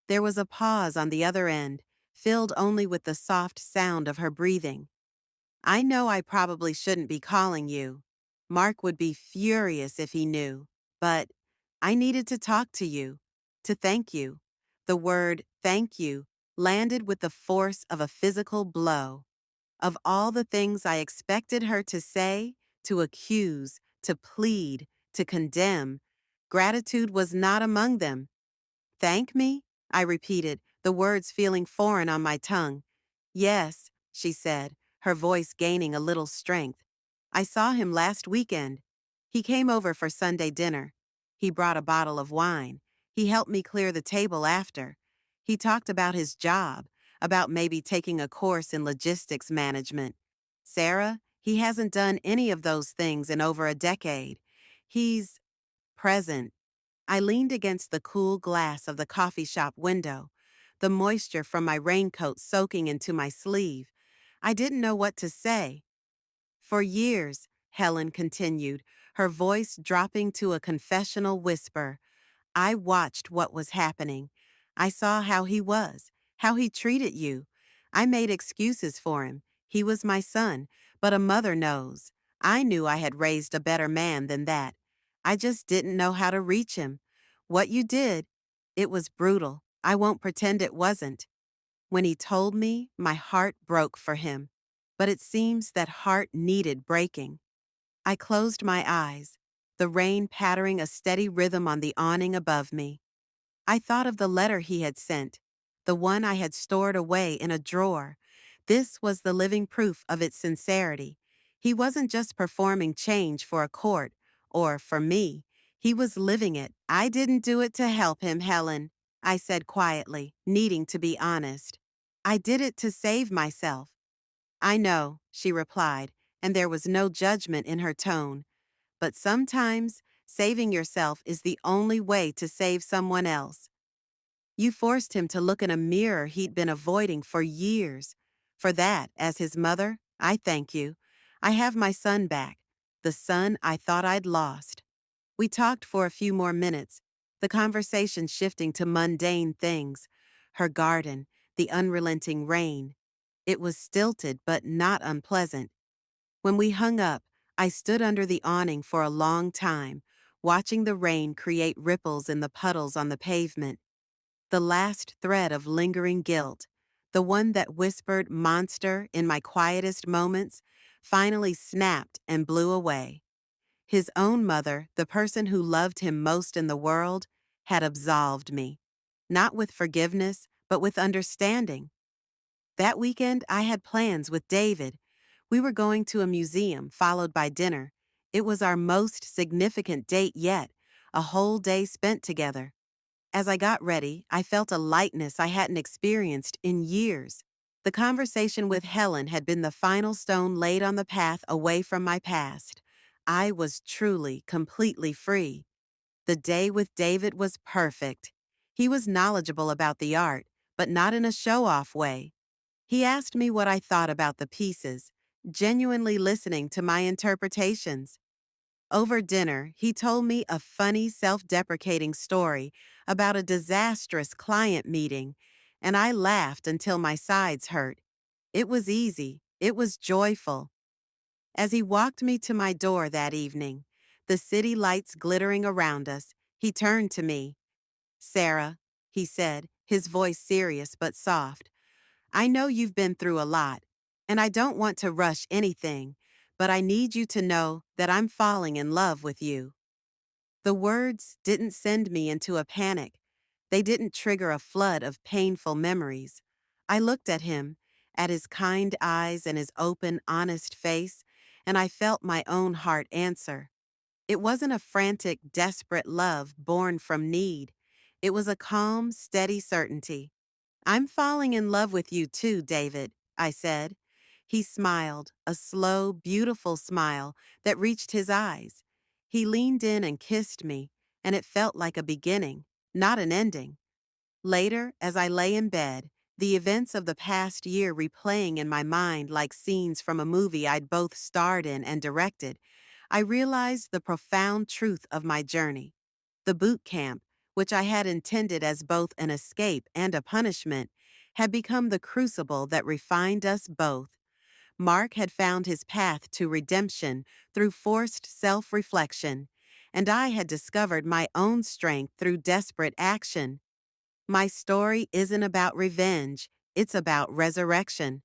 There was a pause on the other end, filled only with the soft sound of her breathing. "I know I probably shouldn't be calling you. Mark would be furious if he knew. But I needed to talk to you, to thank you." The word "thank you" landed with the force of a physical blow. Of all the things I expected her to say, to accuse, to plead, to condemn, gratitude was not among them. "Thank me?" I repeated, the words feeling foreign on my tongue. "Yes," she said, her voice gaining a little strength. "I saw him last weekend. He came over for Sunday dinner. He brought a bottle of wine. He helped me clear the table after. He talked about his job, about maybe taking a course in logistics management. Sarah, he hasn't done any of those things in over a decade. He's present." I leaned against the cool glass of the coffee shop window, the moisture from my raincoat soaking into my sleeve. I didn't know what to say. "For years," Helen continued, her voice dropping to a confessional whisper, "I watched what was happening. I saw how he was, how he treated you. I made excuses for him. He was my son, but a mother knows. I knew I had raised a better man than that. I just didn't know how to reach him. What you did, it was brutal. I won't pretend it wasn't. When he told me, my heart broke for him. But it seems that heart needed breaking." I closed my eyes, the rain pattering a steady rhythm on the awning above me. I thought of the letter he had sent, the one I had stored away in a drawer. This was the living proof of its sincerity. He wasn't just performing change for a court, or for me. He was living it. "I didn't do it to help him, Helen," I said quietly, needing to be honest. "I did it to save myself." "I know," she replied, and there was no judgment in her tone. "But sometimes saving yourself is the only way to save someone else. You forced him to look in a mirror he'd been avoiding for years. For that, as his mother, I thank you. I have my son back, the son I thought I'd lost." We talked for a few more minutes, the conversation shifting to mundane things: her garden, the unrelenting rain. It was stilted but not unpleasant. When we hung up, I stood under the awning for a long time, watching the rain create ripples in the puddles on the pavement. The last thread of lingering guilt, the one that whispered "monster" in my quietest moments, finally snapped and blew away. His own mother, the person who loved him most in the world, had absolved me, not with forgiveness, but with understanding. That weekend, I had plans with David. We were going to a museum, followed by dinner. It was our most significant date yet, a whole day spent together. As I got ready, I felt a lightness I hadn't experienced in years. The conversation with Helen had been the final stone laid on the path away from my past. I was truly, completely free. The day with David was perfect. He was knowledgeable about the art, but not in a show-off way. He asked me what I thought about the pieces, genuinely listening to my interpretations. Over dinner, he told me a funny, self-deprecating story about a disastrous client meeting, and I laughed until my sides hurt. It was easy. It was joyful. As he walked me to my door that evening, the city lights glittering around us, he turned to me. "Sarah," he said, his voice serious but soft, "I know you've been through a lot, and I don't want to rush anything, but I need you to know that I'm falling in love with you." The words didn't send me into a panic. They didn't trigger a flood of painful memories. I looked at him, at his kind eyes and his open, honest face, and I felt my own heart answer. It wasn't a frantic, desperate love born from need. It was a calm, steady certainty. "I'm falling in love with you too, David," I said. He smiled, a slow, beautiful smile that reached his eyes. He leaned in and kissed me, and it felt like a beginning, not an ending. Later, as I lay in bed, the events of the past year replaying in my mind like scenes from a movie I'd both starred in and directed, I realized the profound truth of my journey. The boot camp, which I had intended as both an escape and a punishment, had become the crucible that refined us both. Mark had found his path to redemption through forced self-reflection, and I had discovered my own strength through desperate action. My story isn't about revenge, it's about resurrection.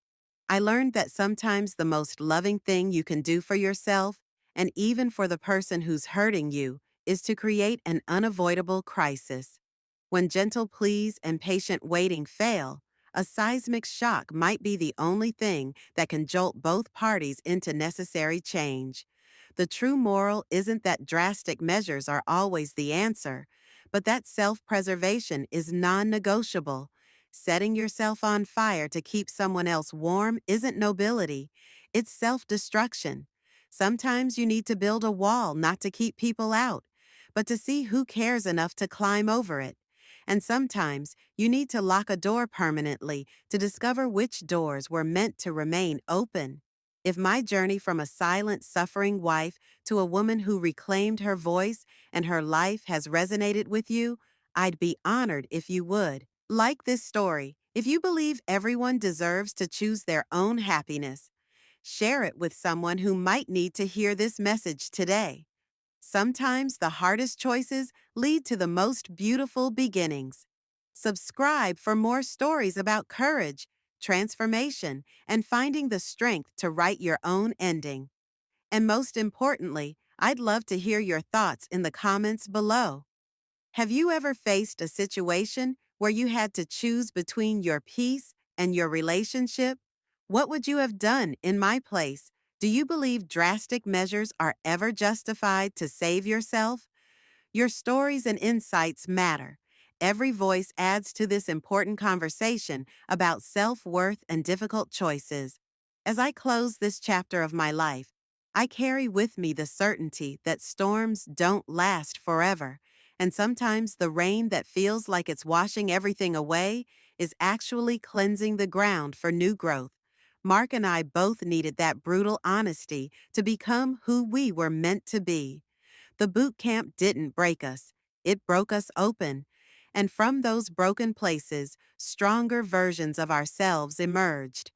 I learned that sometimes the most loving thing you can do for yourself, and even for the person who's hurting you, is to create an unavoidable crisis. When gentle pleas and patient waiting fail, a seismic shock might be the only thing that can jolt both parties into necessary change. The true moral isn't that drastic measures are always the answer, but that self-preservation is non-negotiable. Setting yourself on fire to keep someone else warm isn't nobility, it's self-destruction. Sometimes you need to build a wall not to keep people out, but to see who cares enough to climb over it. And sometimes you need to lock a door permanently to discover which doors were meant to remain open. If my journey from a silent, suffering wife to a woman who reclaimed her voice and her life has resonated with you, I'd be honored if you would. Like this story, if you believe everyone deserves to choose their own happiness, share it with someone who might need to hear this message today. Sometimes the hardest choices lead to the most beautiful beginnings. Subscribe for more stories about courage, transformation, and finding the strength to write your own ending. And most importantly, I'd love to hear your thoughts in the comments below. Have you ever faced a situation where you had to choose between your peace and your relationship? What would you have done in my place? Do you believe drastic measures are ever justified to save yourself? Your stories and insights matter. Every voice adds to this important conversation about self-worth and difficult choices. As I close this chapter of my life, I carry with me the certainty that storms don't last forever, and sometimes the rain that feels like it's washing everything away is actually cleansing the ground for new growth. Mark and I both needed that brutal honesty to become who we were meant to be. The boot camp didn't break us. It broke us open. And from those broken places, stronger versions of ourselves emerged.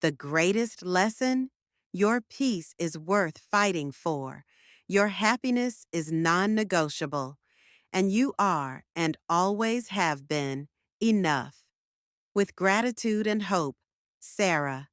The greatest lesson? Your peace is worth fighting for. Your happiness is non-negotiable. And you are, and always have been, enough. With gratitude and hope, Sarah.